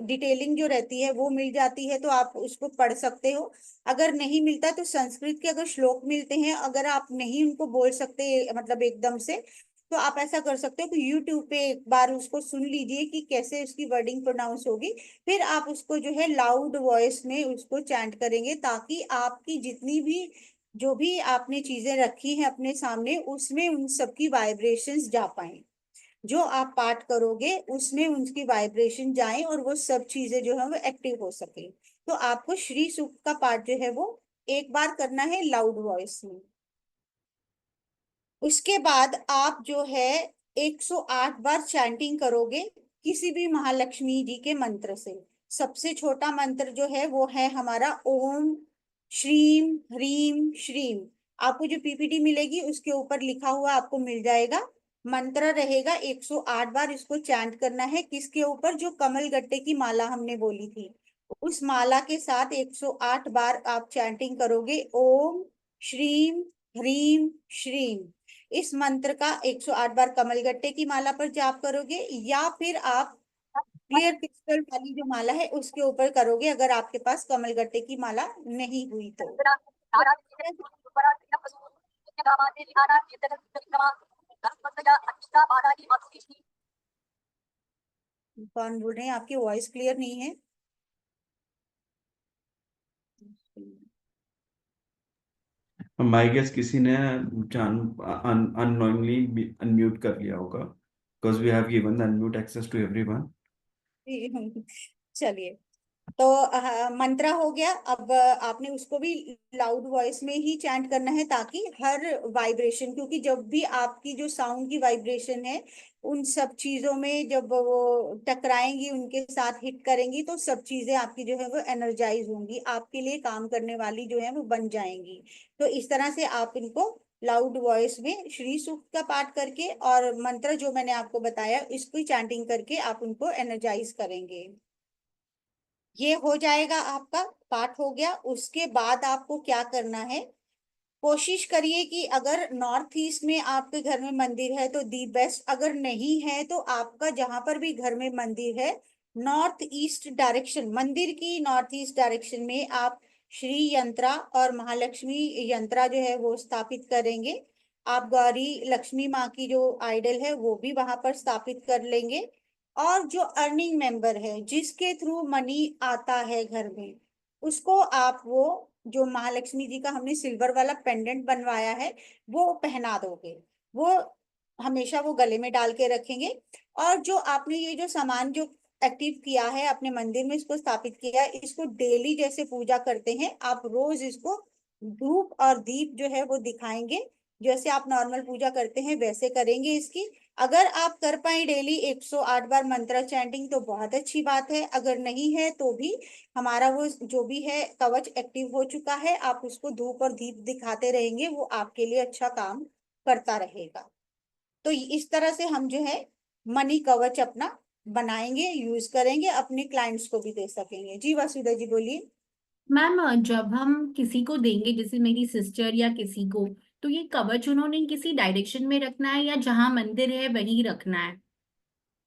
[SPEAKER 1] डिटेलिंग जो रहती है वो मिल जाती है तो आप उसको पढ़ सकते हो। अगर नहीं मिलता तो संस्कृत के अगर श्लोक मिलते हैं, अगर आप नहीं उनको बोल सकते मतलब एकदम से, तो आप ऐसा कर सकते हो कि यूट्यूब पे एक बार उसको सुन लीजिए कि कैसे उसकी वर्डिंग प्रोनाउंस होगी। फिर आप उसको जो है लाउड वॉइस में उसको चैंट करेंगे, ताकि आपकी जितनी भी जो भी आपने चीजें रखी हैं अपने सामने, उसमें उन सबकी वाइब्रेशंस जा पाए। जो आप पाठ करोगे उसमें उनकी वाइब्रेशन जाए और वो सब चीजें जो है वो एक्टिव हो सके। तो आपको श्री सूक्त का पाठ जो है वो एक बार करना है लाउड वॉइस में। उसके बाद आप जो है 108 बार चैंटिंग करोगे किसी भी महालक्ष्मी जी के मंत्र से। सबसे छोटा मंत्र जो है वो है हमारा ओम श्रीम ह्रीम श्रीम। आपको जो पीपीटी मिलेगी उसके ऊपर लिखा हुआ आपको मिल जाएगा। मंत्र रहेगा 108 बार, इसको चैंट करना है किसके ऊपर, जो कमल गट्टे की माला हमने बोली थी उस माला के साथ 108 बार आप चैंटिंग करोगे, ओम श्रीम ह्रीम श्रीम। इस मंत्र का 108 बार कमलगट्टे की माला पर जाप करोगे, या फिर आप क्लियर क्रिस्टल वाली जो माला है उसके ऊपर करोगे, अगर आपके पास कमलगट्टे की माला नहीं हुई तो। कौन बोल रहे हैं, आपकी वॉइस क्लियर नहीं है।
[SPEAKER 4] माय गेस किसी ने जान अननोइंगली अनम्यूट कर लिया होगा, because we have given the unmute access to everyone.
[SPEAKER 1] चलिए, तो मंत्रा हो गया। अब आपने उसको भी लाउड वॉइस में ही चैंट करना है, ताकि हर वाइब्रेशन, क्योंकि जब भी आपकी जो साउंड की वाइब्रेशन है उन सब चीजों में जब वो टकराएंगी उनके साथ हिट करेंगी तो सब चीजें आपकी जो है वो एनर्जाइज होंगी, आपके लिए काम करने वाली जो है वो बन जाएंगी। तो इस तरह से आप इनको लाउड वॉइस में श्री सूक्त का पाठ करके और मंत्र जो मैंने आपको बताया इसको चैंटिंग करके आप उनको एनर्जाइज करेंगे। ये हो जाएगा, आपका पाठ हो गया। उसके बाद आपको क्या करना है, कोशिश करिए कि अगर नॉर्थ ईस्ट में आपके घर में मंदिर है तो दी बेस्ट, अगर नहीं है तो आपका जहां पर भी घर में मंदिर है नॉर्थ ईस्ट डायरेक्शन, मंदिर की नॉर्थ ईस्ट डायरेक्शन में आप श्री यंत्रा और महालक्ष्मी यंत्रा जो है वो स्थापित करेंगे। आप गौरी लक्ष्मी माँ की जो आइडल है वो भी वहां पर स्थापित कर लेंगे। और जो अर्निंग मेंबर है जिसके थ्रू मनी आता है घर में, उसको आप वो जो महालक्ष्मी जी का हमने सिल्वर वाला पेंडेंट बनवाया है वो पहना दोगे। वो हमेशा वो गले में डाल के रखेंगे। और जो आपने ये जो सामान जो एक्टिव किया है अपने मंदिर में, इसको स्थापित किया है, इसको डेली जैसे पूजा करते हैं आप रोज इसको धूप और दीप जो है वो दिखाएंगे। जैसे आप नॉर्मल पूजा करते हैं वैसे करेंगे इसकी। अगर आप कर पाए डेली 108 बार मंत्र चैंटिंग तो बहुत अच्छी बात है, अगर नहीं है तो भी हमारा वो जो भी है कवच एक्टिव हो चुका है, आप उसको धूप और दीप दिखाते रहेंगे, वो आपके लिए अच्छा काम करता रहेगा। तो इस तरह से हम जो है मनी कवच अपना बनाएंगे, यूज करेंगे, अपने क्लाइंट्स को भी दे सकेंगे। जी वासुदा जी बोलिए।
[SPEAKER 3] मैम जब हम किसी को देंगे, जैसे मेरी सिस्टर या किसी को, तो ये कवच उन्होंने किसी डायरेक्शन में रखना है या जहाँ मंदिर है वहीं रखना है?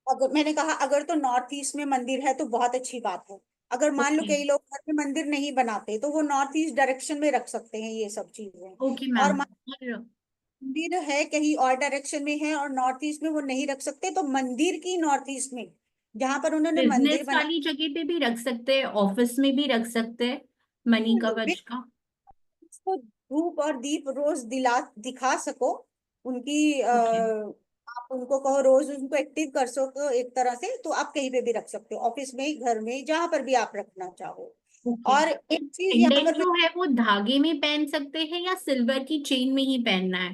[SPEAKER 1] अगर मैंने कहा अगर तो नॉर्थ ईस्ट में मंदिर है तो बहुत अच्छी बात है। अगर मान लो
[SPEAKER 3] ओके।
[SPEAKER 1] कई लोग घर में मंदिर नहीं बनाते तो वो नॉर्थ ईस्ट डायरेक्शन में रख सकते हैं ये सब चीजें।
[SPEAKER 3] ओके
[SPEAKER 1] और
[SPEAKER 3] मैम। और
[SPEAKER 1] मंदिर है कहीं और डायरेक्शन में है और नॉर्थ ईस्ट में वो नहीं रख सकते, तो मंदिर की नॉर्थ ईस्ट में जहां पर उन्होंने मंदिर
[SPEAKER 3] बिजनेस
[SPEAKER 1] बना,
[SPEAKER 3] वाली जगह पे भी रख सकते हैं, ऑफिस में भी रख सकते हैं मनी कवच का।
[SPEAKER 1] उसको धूप और दीप रोज दिखा सको उनकी
[SPEAKER 3] ओके।
[SPEAKER 1] आप उनको कहो रोज उनको एक्टिव कर सको एक तरह से, तो आप कहीं पे भी रख सकते हो, ऑफिस में घर में जहां पर भी आप रखना चाहो।
[SPEAKER 3] ओके।
[SPEAKER 1] और एक चीज यहाँ
[SPEAKER 3] पेंडेंट
[SPEAKER 1] पर मैं,
[SPEAKER 3] जो है वो धागे में पहन सकते हैं या सिल्वर की चेन में ही पहनना है?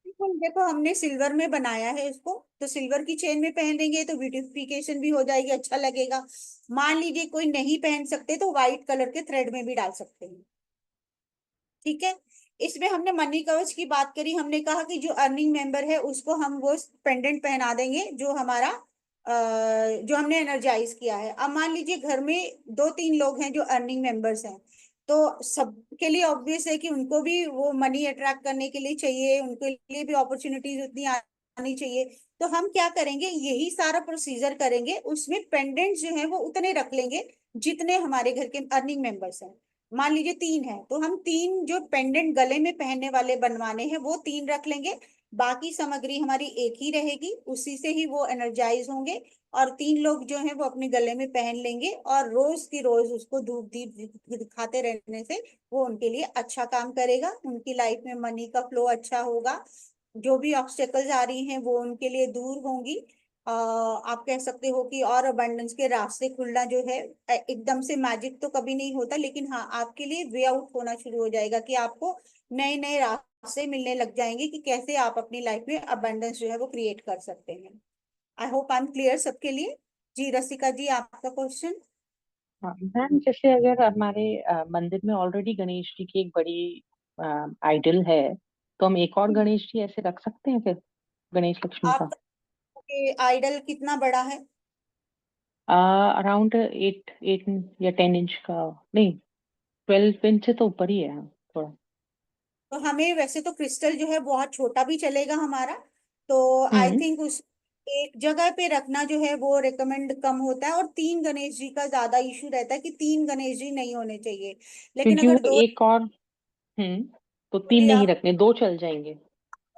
[SPEAKER 1] बिल्कुल देखो हमने सिल्वर में बनाया है इसको, तो सिल्वर की चेन में पहनेंगे तो ब्यूटिफिकेशन भी हो जाएगी, अच्छा लगेगा। मान लीजिए कोई नहीं पहन सकते तो व्हाइट कलर के थ्रेड में भी डाल सकते हैं। ठीक है, इसमें हमने मनी कवच की बात करी, हमने कहा कि जो अर्निंग मेंबर है उसको हम वो पेंडेंट पहना देंगे जो हमारा जो हमने एनर्जाइज किया है। अब मान लीजिए घर में 2-3 लोग हैं जो अर्निंग मेंबर्स हैं, तो सबके लिए ऑब्वियस है कि उनको भी वो मनी अट्रैक्ट करने के लिए चाहिए, उनके लिए भी अपॉर्चुनिटीज उतनी आनी चाहिए। तो हम क्या करेंगे, यही सारा प्रोसीजर करेंगे। उसमें पेंडेंट जो है वो उतने रख लेंगे जितने हमारे घर के अर्निंग मेंबर्स हैं। मान लीजिए 3 है, तो हम 3 जो पेंडेंट गले में पहनने वाले बनवाने हैं वो 3 रख लेंगे। बाकी सामग्री हमारी एक ही रहेगी, उसी से ही वो एनर्जाइज होंगे। और 3 लोग जो हैं वो अपने गले में पहन लेंगे, और रोज की रोज उसको धूप दीप दिखाते रहने से वो उनके लिए अच्छा काम करेगा। उनकी लाइफ में मनी का फ्लो अच्छा होगा, जो भी ऑब्स्टेकल्स आ रही हैं वो उनके लिए दूर होंगी। आप कह सकते हो कि और अबंडेंस के रास्ते खुलना जो है, एकदम से मैजिक तो कभी नहीं होता, लेकिन हाँ आपके लिए वे आउट होना शुरू हो जाएगा कि आपको नए नए रास्ते मिलने लग जाएंगे कि कैसे आप अपनी लाइफ में अबंडेंस जो है वो क्रिएट कर सकते हैं। I hope I am clear सबके लिए। जी रसिका जी, आपका क्वेश्चन।
[SPEAKER 5] हाँ मैम, जैसे अगर हमारे मंदिर में ऑलरेडी गणेश जी की एक बड़ी आइडल है, तो हम एक और गणेश जी ऐसे रख सकते हैं फिर, गणेश लक्ष्मी का?
[SPEAKER 1] आपका आइडल कितना बड़ा है?
[SPEAKER 5] अराउंड 8 या 10 इंच का, नहीं 12 इंच से तो ऊपर ही है, हाँ, थोड़ा।
[SPEAKER 1] तो हमें वैसे तो क्रिस्टल जो है बहुत छोटा भी चलेगा हमारा, तो आई
[SPEAKER 5] हम्म।
[SPEAKER 1] थिंक उस एक जगह पे रखना जो है वो रिकमेंड कम होता है। और 3 गणेश जी का ज्यादा इशू रहता है कि 3 गणेश जी नहीं होने चाहिए, लेकिन
[SPEAKER 5] क्योंकि
[SPEAKER 1] अगर
[SPEAKER 5] वो
[SPEAKER 1] दो
[SPEAKER 5] एक और, तो 3 नहीं
[SPEAKER 1] आप
[SPEAKER 5] रखने, 2 चल जाएंगे।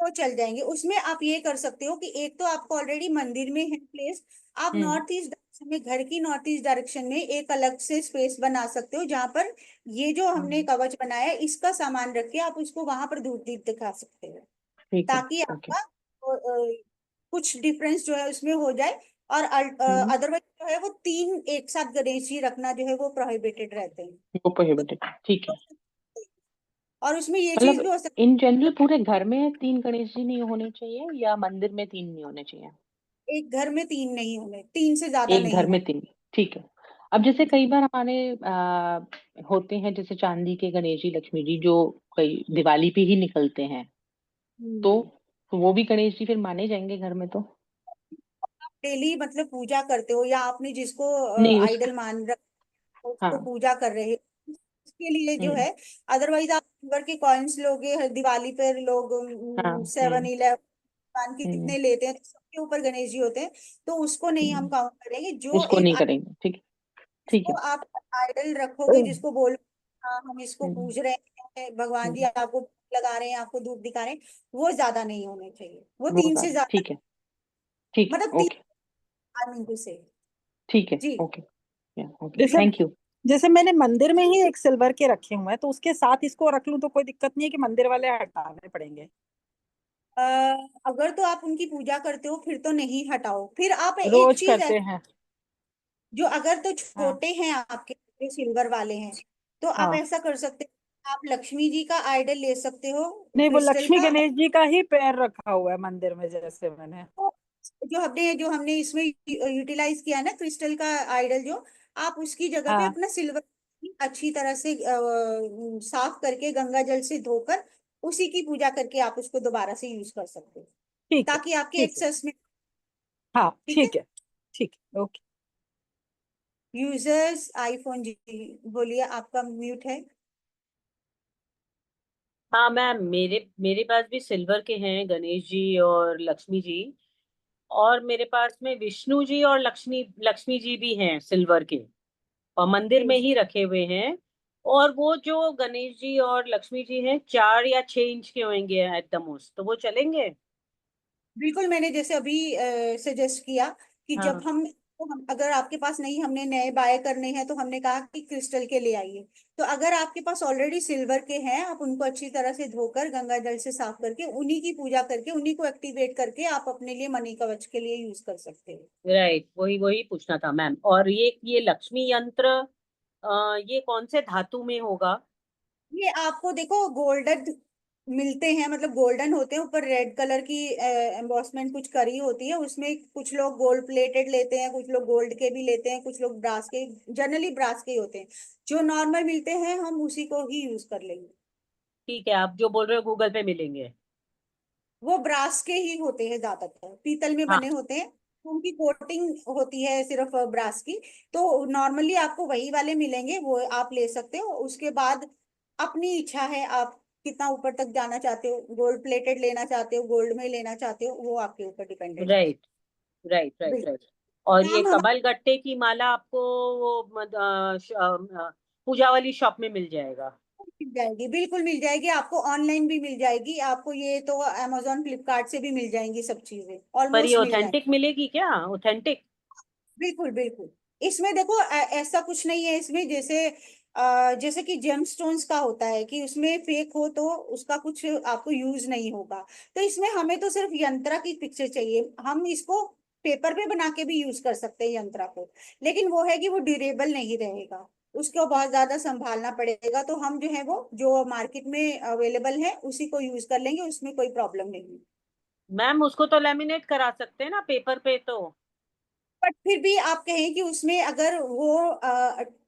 [SPEAKER 1] तो चल जाएंगे। उसमें आप ये कर सकते हो कि एक तो आपको ऑलरेडी मंदिर में है प्लेस, आप
[SPEAKER 5] हम्म।
[SPEAKER 1] नॉर्थ ईस्ट डायरेक्शन में, घर की नॉर्थ ईस्ट डायरेक्शन में एक अलग से स्पेस बना सकते हो, जहां पर ये जो हमने
[SPEAKER 5] हाँ,
[SPEAKER 1] कवच बनाया है इसका सामान रख के आप उसको वहां पर धूप दीप दिखा सकते हो,
[SPEAKER 5] ठीक है।
[SPEAKER 1] ताकि
[SPEAKER 5] ओके।
[SPEAKER 1] आपका कुछ डिफरेंस जो है उसमें हो जाए। और
[SPEAKER 5] हम्म।
[SPEAKER 1] अदरवाइज जो है वो 3 एक साथ गणेश जी रखना जो है वो प्रोहिबिटेड रहते हैं।
[SPEAKER 5] वो प्रोहिबिटेड, ठीक है।
[SPEAKER 1] और उसमें ये चीज
[SPEAKER 5] मतलब
[SPEAKER 1] भी हो सकती
[SPEAKER 5] इन जनरल पूरे घर में 3 गणेश जी नहीं होने चाहिए, या मंदिर में 3 नहीं होने चाहिए?
[SPEAKER 1] है एक घर में 3 नहीं होने, 3 से ज्यादा
[SPEAKER 5] एक
[SPEAKER 1] नहीं
[SPEAKER 5] घर में
[SPEAKER 1] होने।
[SPEAKER 5] 3, ठीक है। अब जैसे कई बार हमारे होते हैं जैसे चांदी के गणेश जी, लक्ष्मी जी, जो कई दिवाली पे ही निकलते हैं, तो
[SPEAKER 1] हम्म।
[SPEAKER 5] वो भी गणेश जी फिर माने जाएंगे घर में तो?
[SPEAKER 1] डेली मतलब पूजा करते हो, या आपने जिसको
[SPEAKER 5] नहीं उस,
[SPEAKER 1] आइडल मान रखा उसको
[SPEAKER 5] हाँ।
[SPEAKER 1] पूजा कर रहे हो, उसके लिए जो
[SPEAKER 5] हम्म।
[SPEAKER 1] है। अदरवाइज आप सिल्वर के कॉइन्स लोगे, हर दिवाली पर लोग
[SPEAKER 5] हाँ।
[SPEAKER 1] 7-11 पान के
[SPEAKER 5] हम्म।
[SPEAKER 1] कितने लेते हैं, तो सबके ऊपर गणेश जी होते हैं, तो उसको नहीं हम
[SPEAKER 5] हम्म।
[SPEAKER 1] काउंट करेंगे। जो
[SPEAKER 5] उसको
[SPEAKER 1] एक
[SPEAKER 5] नहीं करेंगे, ठीक है। ठीक
[SPEAKER 1] जिसको
[SPEAKER 5] है।
[SPEAKER 1] आप आइडल रखोगे, जिसको बोल हाँ हम इसको
[SPEAKER 5] हम्म।
[SPEAKER 1] पूज रहे हैं, भगवान जी
[SPEAKER 5] हम्म।
[SPEAKER 1] आपको लगा रहे हैं, आपको धूप दिखा रहे हैं, वो ज्यादा नहीं होने चाहिए, वो
[SPEAKER 5] वो
[SPEAKER 1] 3 से
[SPEAKER 5] ज्यादा,
[SPEAKER 1] ज्यादा,
[SPEAKER 5] ठीक है। ठीक है।
[SPEAKER 1] मतलब 3
[SPEAKER 5] ओके।
[SPEAKER 1] आई मीन टू से।
[SPEAKER 5] ठीक है।
[SPEAKER 1] जी
[SPEAKER 5] ओके। ओके,
[SPEAKER 6] जैसे
[SPEAKER 5] थैंक यू।
[SPEAKER 6] जैसे मैंने मंदिर में ही एक सिल्वर के रखे हुए हैं, तो उसके साथ इसको रख लूं तो कोई दिक्कत नहीं है कि मंदिर वाले हटाने पड़ेंगे?
[SPEAKER 1] अ, अगर तो आप उनकी पूजा करते हो फिर तो नहीं हटाओ। फिर आप एक
[SPEAKER 6] रोज
[SPEAKER 1] चीज
[SPEAKER 6] करते
[SPEAKER 1] ऐसी,
[SPEAKER 6] हैं।
[SPEAKER 1] जो अगर तो
[SPEAKER 6] हाँ।
[SPEAKER 1] छोटे हैं आपके, जो सिल्वर वाले हैं, तो आप
[SPEAKER 6] हाँ,
[SPEAKER 1] ऐसा कर सकते हो, आप लक्ष्मी जी का आइडल ले सकते हो
[SPEAKER 6] नहीं वो
[SPEAKER 1] क्रिस्टल
[SPEAKER 6] लक्ष्मी
[SPEAKER 1] का।
[SPEAKER 6] गणेश जी का ही पैर रखा हुआ है मंदिर में, जैसे मैंने।
[SPEAKER 1] तो जो हमने इसमें यूटिलाइज किया ना क्रिस्टल का आइडल, जो आप उसकी जगह पे
[SPEAKER 6] हाँ,
[SPEAKER 1] अपना सिल्वर अच्छी तरह से साफ करके गंगा जल से धोकर उसी की पूजा करके आप उसको दोबारा से यूज कर सकते हो,
[SPEAKER 6] ठीक है।
[SPEAKER 1] ताकि आपके
[SPEAKER 6] ठीक है।
[SPEAKER 1] एक्सेस में।
[SPEAKER 6] हाँ
[SPEAKER 1] ठीक है।
[SPEAKER 6] ठीक है। ठीक है, ओके।
[SPEAKER 1] यूजर्स आईफोन जी, बोलिए, आपका म्यूट है।
[SPEAKER 7] हाँ मैम, मेरे मेरे पास भी सिल्वर के हैं गणेश जी और लक्ष्मी जी। और मेरे पास में विष्णु जी और लक्ष्मी लक्ष्मी जी भी हैं सिल्वर के, और मंदिर में
[SPEAKER 1] जी
[SPEAKER 7] ही रखे हुए हैं। और वो जो गणेश जी और लक्ष्मी जी हैं 4 या 6 इंच के होंगे एट द मोस्ट, तो वो चलेंगे?
[SPEAKER 1] बिल्कुल, मैंने जैसे अभी सजेस्ट किया कि जब
[SPEAKER 7] हाँ।
[SPEAKER 1] हम अगर आपके पास नहीं, हमने नए बाय करने हैं, तो हमने कहा कि क्रिस्टल के ले आइए। तो अगर आपके पास ऑलरेडी सिल्वर के हैं, आप उनको अच्छी तरह से धोकर गंगा जल से साफ करके उन्हीं की पूजा करके उन्हीं को एक्टिवेट करके आप अपने लिए मनी कवच के लिए यूज कर सकते हो।
[SPEAKER 7] राइट, वही वही पूछना था मैम। और ये लक्ष्मी यंत्र, ये कौन से धातु में होगा?
[SPEAKER 1] ये आपको देखो गोल्डन मिलते हैं, मतलब गोल्डन होते हैं, ऊपर रेड कलर की एम्बॉसमेंट कुछ करी होती है उसमें। कुछ लोग गोल्ड प्लेटेड लेते हैं, कुछ लोग गोल्ड के भी लेते हैं, कुछ लोग ब्रास के, जनरली ब्रास के ही होते हैं। जो नॉर्मल मिलते हैं हम उसी को ही यूज कर लेंगे।
[SPEAKER 7] ठीक है, आप जो बोल रहे हो गूगल पे मिलेंगे।
[SPEAKER 1] वो ब्रास के ही होते हैं, ज्यादातर पीतल में
[SPEAKER 7] हाँ।
[SPEAKER 1] बने होते हैं, उनकी कोटिंग होती है सिर्फ ब्रास की। तो नॉर्मली आपको वही वाले मिलेंगे, वो आप ले सकते हो। उसके बाद अपनी इच्छा है, आप कितना ऊपर तक जाना चाहते हो, गोल्ड प्लेटेड लेना चाहते हो, गोल्ड में लेना चाहते हो, वो आपके ऊपर डिपेंडेंट है।
[SPEAKER 7] राइट राइट राइट
[SPEAKER 1] बिल्कुल।
[SPEAKER 7] राइट। और ये
[SPEAKER 1] मैम
[SPEAKER 7] कमल गट्टे की माला आपको वो पूजा वाली शॉप में मिल जाएगा?
[SPEAKER 1] मिल जाएगी, बिल्कुल मिल जाएगी आपको, ऑनलाइन भी मिल जाएगी आपको, ये तो अमेजोन फ्लिपकार्ट से भी मिल जाएंगी सब चीजें,
[SPEAKER 7] पर ये
[SPEAKER 1] ऑलमोस्ट मिल जाएंगी।
[SPEAKER 7] ऑथेंटिक मिलेगी क्या, ऑथेंटिक?
[SPEAKER 1] बिल्कुल बिल्कुल। इसमें देखो ऐसा कुछ नहीं है इसमें, जैसे जैसे कि जेमस्टोन्स का होता है कि उसमें फेक हो तो उसका कुछ आपको यूज नहीं होगा। तो इसमें हमें तो सिर्फ यंत्रा की पिक्चर चाहिए, हम इसको पेपर पे बना के भी यूज कर सकते हैं यंत्रा को, लेकिन वो है कि वो ड्यूरेबल नहीं रहेगा, उसको बहुत ज्यादा संभालना पड़ेगा। तो हम जो है वो जो मार्केट में अवेलेबल है उसी को यूज कर लेंगे, उसमें कोई प्रॉब्लम नहीं है।
[SPEAKER 7] मैम उसको तो लेमिनेट करा सकते हैं ना पेपर पे तो।
[SPEAKER 1] बट फिर भी आप कहें कि उसमें अगर वो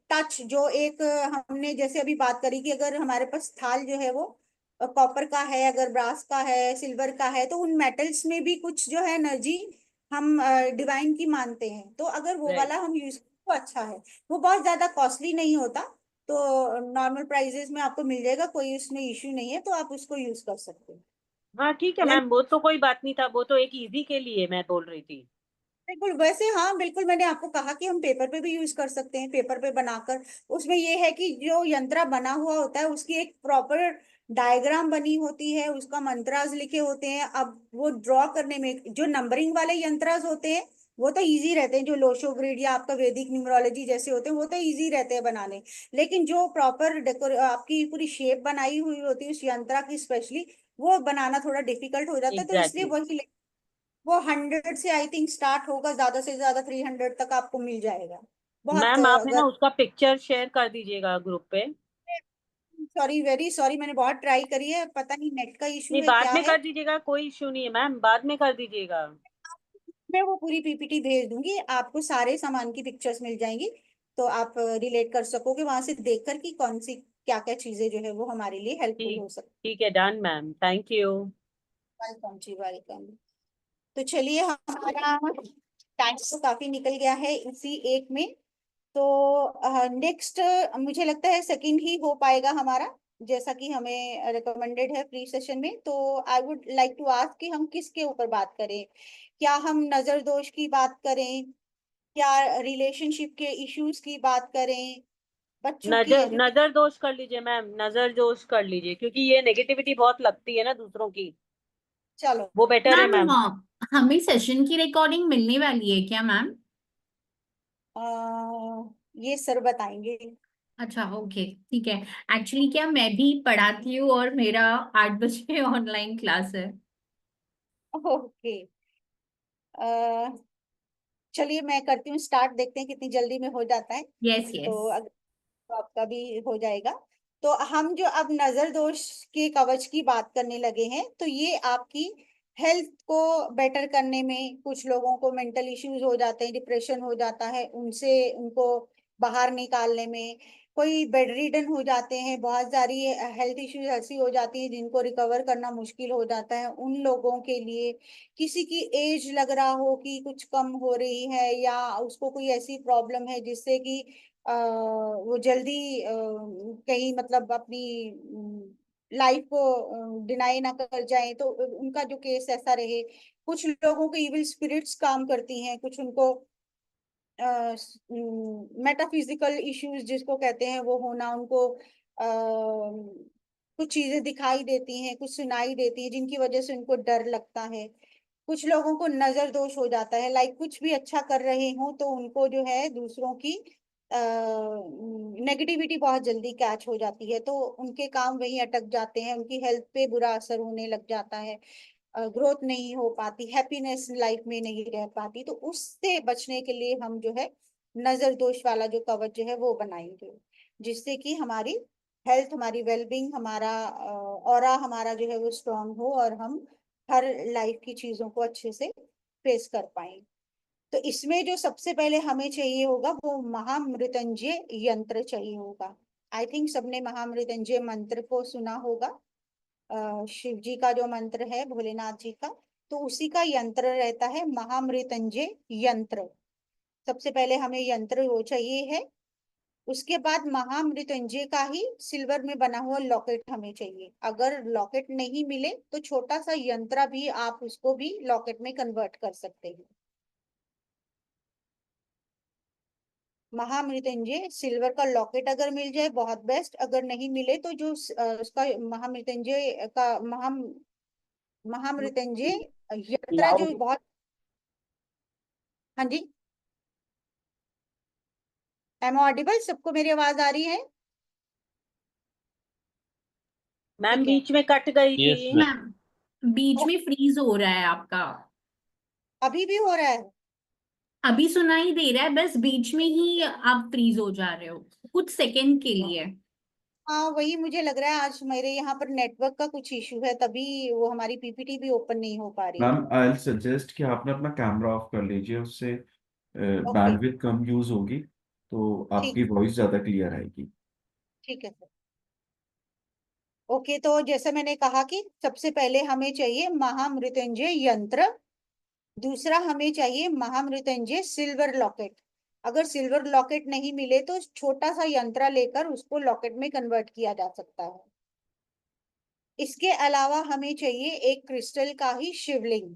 [SPEAKER 1] टच जो एक हमने जैसे अभी बात करी कि अगर हमारे पास थाल जो है वो कॉपर का है, अगर ब्रास का है, सिल्वर का है, तो उन मेटल्स में भी कुछ जो है एनर्जी हम डिवाइन की मानते हैं, तो अगर वो
[SPEAKER 7] राइट।
[SPEAKER 1] वाला हम यूज तो अच्छा है। वो बहुत ज्यादा कॉस्टली नहीं होता, तो नॉर्मल प्राइजेस में आपको मिल जाएगा, कोई उसमें इश्यू नहीं है, तो आप उसको यूज कर सकते हैं।
[SPEAKER 7] हाँ ठीक है मैम, वो तो कोई बात नहीं था, वो तो एक इजी के लिए मैं बोल रही थी।
[SPEAKER 1] बिल्कुल, वैसे हाँ बिल्कुल, मैंने आपको कहा कि हम पेपर पे भी यूज कर सकते हैं, पेपर पे बनाकर। उसमें ये है कि जो यंत्र बना हुआ होता है उसकी एक प्रॉपर डायग्राम बनी होती है, उसका मंत्रास लिखे होते हैं। अब वो ड्रॉ करने में जो नंबरिंग वाले यंत्रास होते हैं वो तो इजी रहते हैं, जो लोशो ग्रिड या आपका वैदिक न्यूमरोलॉजी जैसे होते हैं वो तो इजी रहते हैं बनाने। लेकिन जो प्रॉपर डेकोर आपकी पूरी शेप बनाई हुई होती है उस यंत्र की स्पेशली, वो बनाना थोड़ा डिफिकल्ट हो जाता है, तो इसलिए
[SPEAKER 7] एग्जैक्टली।
[SPEAKER 1] वही वो 100 से आई थिंक स्टार्ट होगा, ज्यादा से ज्यादा 300 तक आपको मिल जाएगा। बहुत
[SPEAKER 7] मैम आप है ना
[SPEAKER 1] अगर
[SPEAKER 7] उसका पिक्चर शेयर कर दीजिएगा ग्रुप पे।
[SPEAKER 1] सॉरी, वेरी सॉरी, मैंने बहुत ट्राई करी है, पता नहीं नेट का
[SPEAKER 7] नहीं
[SPEAKER 1] इशू है
[SPEAKER 7] बाद
[SPEAKER 1] क्या
[SPEAKER 7] में
[SPEAKER 1] है।
[SPEAKER 7] कर दीजिएगा, कोई इशू नहीं है मैम, बाद में कर दीजिएगा।
[SPEAKER 1] मैं वो पूरी पीपीटी भेज दूंगी आपको, सारे सामान की पिक्चर्स मिल जाएंगी, तो आप रिलेट कर सकोगे वहां से देखकर कि कौन सी क्या क्या चीजें जो है वो हमारे लिए हेल्पफुल
[SPEAKER 7] ठीक।
[SPEAKER 1] हो सकती
[SPEAKER 7] ठीक है, डन मैम, थैंक यू।
[SPEAKER 1] है। वेलकम जी, वेलकम। तो चलिए, हमारा टाइम तो काफी निकल गया है इसी एक में, तो नेक्स्ट मुझे लगता है सेकंड ही हो पाएगा हमारा, जैसा कि हमें रिकमेंडेड है प्री सेशन में। तो I would like to ask कि हम किसके ऊपर बात करें, क्या हम नजर दोष की बात करें, क्या रिलेशनशिप के इश्यूज की बात करें, बच्चों की
[SPEAKER 7] नजर
[SPEAKER 1] एजुकेशन।
[SPEAKER 7] नजर दोष कर लीजिए मैम, नजर दोष कर लीजिए, क्योंकि ये नेगेटिविटी बहुत लगती है ना दूसरों की।
[SPEAKER 1] चलो।
[SPEAKER 7] वो बेटर है
[SPEAKER 3] मैम
[SPEAKER 7] मैम।
[SPEAKER 3] हमें सेशन की रिकॉर्डिंग मिलने वाली है क्या मैम?
[SPEAKER 1] अ, ये सर बताएंगे।
[SPEAKER 3] अच्छा ओके ठीक है। एक्चुअली क्या मैं भी पढ़ाती हूँ और मेरा 8 बजे ऑनलाइन क्लास है।
[SPEAKER 1] ओके, चलिए मैं करती हूँ स्टार्ट, देखते हैं कितनी जल्दी में हो जाता है।
[SPEAKER 3] यस
[SPEAKER 1] तो
[SPEAKER 3] यस।
[SPEAKER 1] तो आपका भी हो जाएगा। तो हम जो अब नजर दोष के कवच की बात करने लगे हैं, तो ये आपकी हेल्थ को बेटर करने में, कुछ लोगों को मेंटल इश्यूज हो जाते हैं, डिप्रेशन हो जाता है, उनसे उनको बाहर निकालने में, कोई बेड रिडन हो जाते हैं, बहुत सारी हेल्थ इश्यूज ऐसी हो जाती है जिनको रिकवर करना मुश्किल हो जाता है, उन लोगों के लिए, किसी की एज लग रहा हो कि कुछ कम हो रही है, या उसको कोई ऐसी प्रॉब्लम है जिससे कि वो जल्दी कहीं मतलब अपनी लाइफ को डिनाई ना कर जाए, तो उनका जो केस ऐसा रहे। कुछ लोगों को इविल स्पिरिट्स काम करती हैं, कुछ उनको मेटाफिजिकल इश्यूज जिसको कहते हैं वो होना, उनको कुछ चीजें दिखाई देती हैं, कुछ सुनाई देती हैं जिनकी वजह से उनको डर लगता है। कुछ लोगों को नजर दोष हो जाता है, लाइक कुछ भी अच्छा कर रहे हो तो उनको जो है दूसरों की नेगेटिविटी बहुत जल्दी कैच हो जाती है, तो उनके काम वहीं अटक जाते हैं, उनकी हेल्थ पे बुरा असर होने लग जाता है, ग्रोथ नहीं हो पाती, हैप्पीनेस लाइफ में नहीं रह पाती। तो उससे बचने के लिए हम जो है नजर दोष वाला जो कवच जो है वो बनाएंगे, जिससे कि हमारी हेल्थ, हमारी वेलबींग, हमारा ऑरा हमारा जो है वो स्ट्रांग हो, और हम हर लाइफ की चीजों को अच्छे से फेस कर पाए। तो इसमें जो सबसे पहले हमें चाहिए होगा वो महामृत्युंजय यंत्र चाहिए होगा। आई थिंक सबने महामृत्युंजय मंत्र को सुना होगा, शिव जी का जो मंत्र है, भोलेनाथ जी का, तो उसी का यंत्र रहता है महामृत्युंजय यंत्र। सबसे पहले हमें यंत्र वो चाहिए है, उसके बाद महामृत्युंजय का ही सिल्वर में बना हुआ लॉकेट हमें चाहिए। अगर लॉकेट नहीं मिले तो छोटा सा यंत्र भी आप उसको भी लॉकेट में कन्वर्ट कर सकते हैं। महामृत्युंजय सिल्वर का लॉकेट अगर मिल जाए बहुत बेस्ट, अगर नहीं मिले तो जो उसका महामृत्युंजय का महामृत्युंजय यंत्र जो
[SPEAKER 2] लाउड
[SPEAKER 1] बहुत, हाँ जी, एम ऑडिबल, सबको मेरी आवाज आ रही है?
[SPEAKER 7] मैम
[SPEAKER 1] ठीक है,
[SPEAKER 7] बीच में कट गई
[SPEAKER 8] यस
[SPEAKER 7] थी।
[SPEAKER 8] मैम।
[SPEAKER 3] मैम बीच में फ्रीज हो रहा है आपका।
[SPEAKER 1] अभी भी हो रहा है?
[SPEAKER 3] अभी सुनाई दे रहा है, बस बीच में ही आप फ्रीज हो जा रहे हो कुछ सेकंड के लिए।
[SPEAKER 1] हाँ वही मुझे लग रहा है, आज मेरे यहाँ पर नेटवर्क का कुछ इशू है, तभी वो हमारी पीपीटी भी ओपन नहीं हो पा रही है।
[SPEAKER 4] मैम आई सजेस्ट कि आपने अपना कैमरा ऑफ कर लीजिए, उससे
[SPEAKER 1] ओके,
[SPEAKER 4] बैंडविड्थ कम यूज होगी तो आपकी
[SPEAKER 1] ठीक,
[SPEAKER 4] वॉइस ज्यादा क्लियर आएगी।
[SPEAKER 1] ठीक है सर। ओके, तो जैसे मैंने कहा कि सबसे पहले हमें चाहिए महामृत्युंजय यंत्र, दूसरा हमें चाहिए महामृत्युंजय सिल्वर लॉकेट। अगर सिल्वर लॉकेट नहीं मिले तो छोटा सा यंत्र लेकर उसको लॉकेट में कन्वर्ट किया जा सकता है। इसके अलावा हमें चाहिए एक क्रिस्टल का ही शिवलिंग।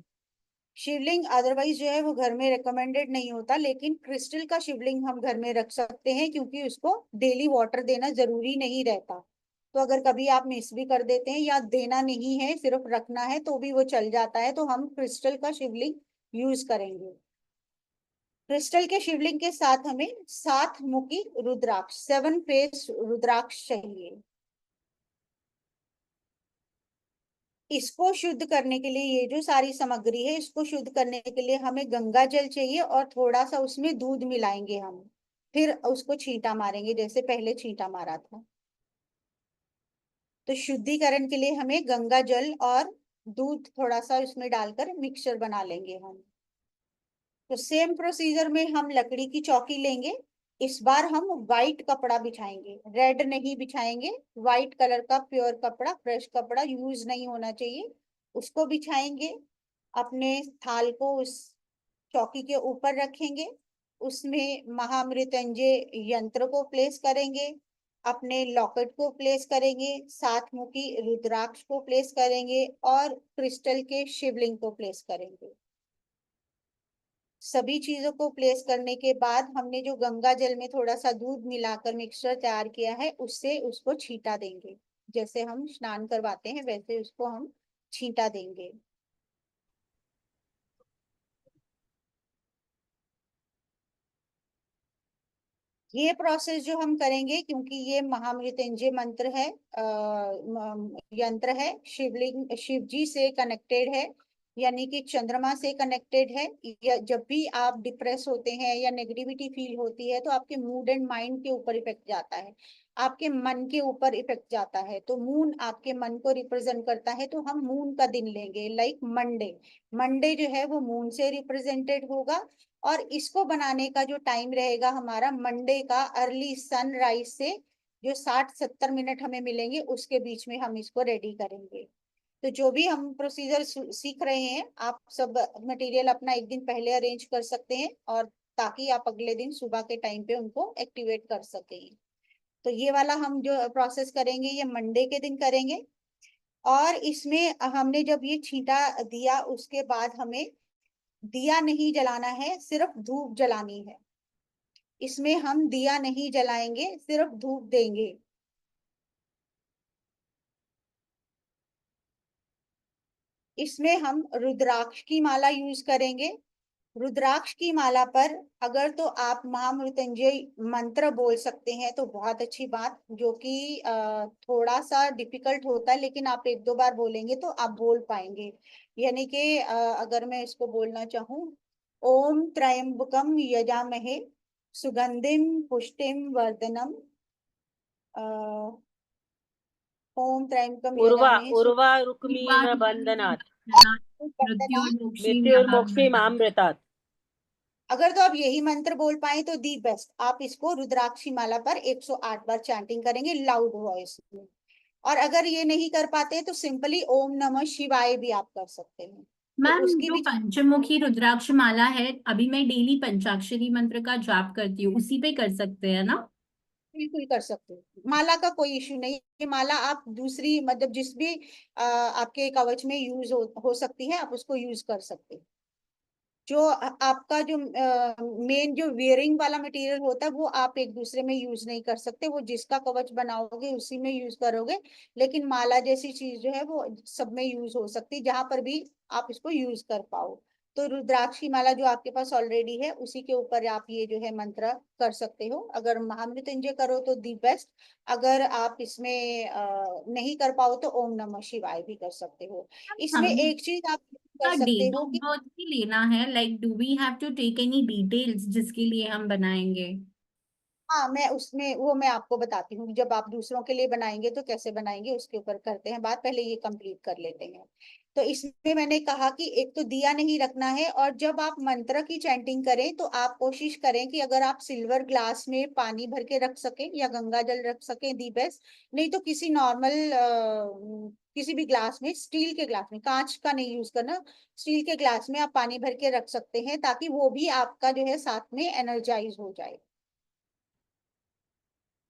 [SPEAKER 1] शिवलिंग अदरवाइज जो है वो घर में रिकमेंडेड नहीं होता, लेकिन क्रिस्टल का शिवलिंग हम घर में रख सकते हैं क्योंकि उसको डेली वाटर देना जरूरी नहीं रहता। तो अगर कभी आप मिस भी कर देते हैं या देना नहीं है, सिर्फ रखना है, तो भी वो चल जाता है, तो हम क्रिस्टल का शिवलिंग यूज करेंगे। क्रिस्टल के शिवलिंग के साथ हमें 7 मुखी रुद्राक्ष, 7 फेस रुद्राक्ष चाहिए। इसको शुद्ध करने के लिए, ये जो सारी सामग्री है इसको शुद्ध करने के लिए हमें गंगा जल चाहिए और थोड़ा सा उसमें दूध मिलाएंगे हम, फिर उसको छींटा मारेंगे जैसे पहले छींटा मारा था। तो शुद्धिकरण के लिए हमें गंगा जल और दूध थोड़ा सा उसमें डालकर मिक्सचर बना लेंगे हम। तो सेम प्रोसीजर में हम लकड़ी की चौकी लेंगे। इस बार हम व्हाइट कपड़ा बिछाएंगे, रेड नहीं बिछाएंगे, व्हाइट कलर का प्योर कपड़ा, फ्रेश कपड़ा यूज नहीं होना चाहिए, उसको बिछाएंगे। अपने थाल को उस चौकी के ऊपर रखेंगे, उसमें महामृत्युंजय यंत्र को प्लेस करेंगे, अपने लॉकेट को प्लेस करेंगे, 7 मुखी रुद्राक्ष को प्लेस करेंगे और क्रिस्टल के शिवलिंग को प्लेस करेंगे। सभी चीजों को प्लेस करने के बाद हमने जो गंगा जल में थोड़ा सा दूध मिलाकर मिक्सचर तैयार किया है उससे उसको छींटा देंगे। जैसे हम स्नान करवाते हैं वैसे उसको हम छींटा देंगे। ये प्रोसेस जो हम करेंगे, क्योंकि ये महामृत्युंजय मंत्र है, यंत्र है, शिवलिंग शिव जी से कनेक्टेड है, यानी कि चंद्रमा से कनेक्टेड है। या जब भी आप डिप्रेस होते हैं या नेगेटिविटी फील होती है तो आपके मूड एंड माइंड के ऊपर इफेक्ट जाता है, आपके मन के ऊपर इफेक्ट जाता है। तो मून आपके मन को रिप्रेजेंट करता है, तो हम मून का दिन लेंगे, लाइक मंडे। मंडे जो है वो मून से रिप्रेजेंटेड होगा, और इसको बनाने का जो टाइम रहेगा हमारा मंडे का अर्ली सनराइज से जो 60-70 मिनट हमें मिलेंगे उसके बीच में हम इसको रेडी करेंगे। तो जो भी हम प्रोसीजर सीख रहे हैं, आप सब मटेरियल अपना एक दिन पहले अरेंज कर सकते हैं, और ताकि आप अगले दिन सुबह के टाइम पे उनको एक्टिवेट कर सकें। तो ये वाला हम जो प्रोसेस करेंगे ये मंडे के दिन करेंगे। और इसमें हमने जब ये छींटा दिया उसके बाद हमें दिया नहीं जलाना है, सिर्फ धूप जलानी है। इसमें हम दिया नहीं जलाएंगे, सिर्फ धूप देंगे। इसमें हम रुद्राक्ष की माला यूज करेंगे। रुद्राक्ष की माला पर अगर तो आप महामृत्युंजय मंत्र बोल सकते हैं तो बहुत अच्छी बात, जो कि थोड़ा सा डिफिकल्ट होता है, लेकिन आप 1-2 बार बोलेंगे तो आप बोल पाएंगे। यानी कि अगर मैं इसको बोलना चाहूँ, ओम त्र्यंबकम यजामहे सुगंधिम पुष्टिम वर्धनम, ओम त्र्यंबकम
[SPEAKER 7] उर्वा
[SPEAKER 1] यजामहे
[SPEAKER 7] उर्वा रुक्मीव बंधनात्
[SPEAKER 3] मृत्युर्मुक्षी
[SPEAKER 7] मृत्युर्मोक्षी मामृतात्।
[SPEAKER 1] अगर तो आप यही मंत्र बोल पाए तो दी बेस्ट, आप इसको रुद्राक्षी माला पर 108 बार चैंटिंग करेंगे लाउड वॉइस में। और अगर ये नहीं कर पाते तो सिंपली ओम नमः शिवाय भी आप कर सकते हैं। तो
[SPEAKER 3] मैम
[SPEAKER 1] उसकी
[SPEAKER 3] जो
[SPEAKER 1] भी
[SPEAKER 3] पंचमुखी रुद्राक्ष माला है, अभी मैं डेली पंचाक्षरी मंत्र का जाप करती हूँ, उसी पे कर सकते हैं ना?
[SPEAKER 1] बिल्कुल कर सकते हो, माला का कोई इश्यू नहीं है। माला आप दूसरी मतलब जिस भी आपके कवच में यूज हो सकती है, आप उसको यूज कर सकते हो। जो आपका जो मेन जो वियरिंग वाला मटेरियल होता है वो आप एक दूसरे में यूज नहीं कर सकते, वो जिसका कवच बनाओगे उसी में यूज करोगे। लेकिन माला जैसी चीज जो है वो सब में यूज हो सकती है, जहां पर भी आप इसको यूज कर पाओ। तो रुद्राक्ष की माला जो आपके पास ऑलरेडी है उसी के ऊपर आप ये जो है मंत्र कर सकते हो। अगर महामृत्युंजय करो तो दी बेस्ट। अगर आप इसमें नहीं कर पाओ तो ओम नमः शिवाय भी कर सकते हो। इसमें
[SPEAKER 3] हमें
[SPEAKER 1] एक चीज आप कर सकते
[SPEAKER 3] डेट
[SPEAKER 1] हो
[SPEAKER 3] ऑफ
[SPEAKER 1] कि
[SPEAKER 3] बर्थ भी लेना है, like do we have to take any details जिसके लिए हम बनाएंगे?
[SPEAKER 1] हाँ, मैं उसमें वो मैं आपको बताती हूँ, जब आप दूसरों के लिए बनाएंगे तो कैसे बनाएंगे उसके ऊपर करते हैं बात, पहले ये कंप्लीट कर लेते हैं। तो इसमें मैंने कहा कि एक तो दिया नहीं रखना है, और जब आप मंत्र की चैंटिंग करें तो आप कोशिश करें कि अगर आप सिल्वर ग्लास में पानी भर के रख सकें या गंगा जल रख सकें दी बेस्ट। नहीं तो किसी नॉर्मल किसी भी ग्लास में, स्टील के ग्लास में, कांच का नहीं यूज करना, स्टील के ग्लास में आप पानी भर के रख सकते हैं, ताकि वो भी आपका जो है साथ में एनर्जाइज हो जाए।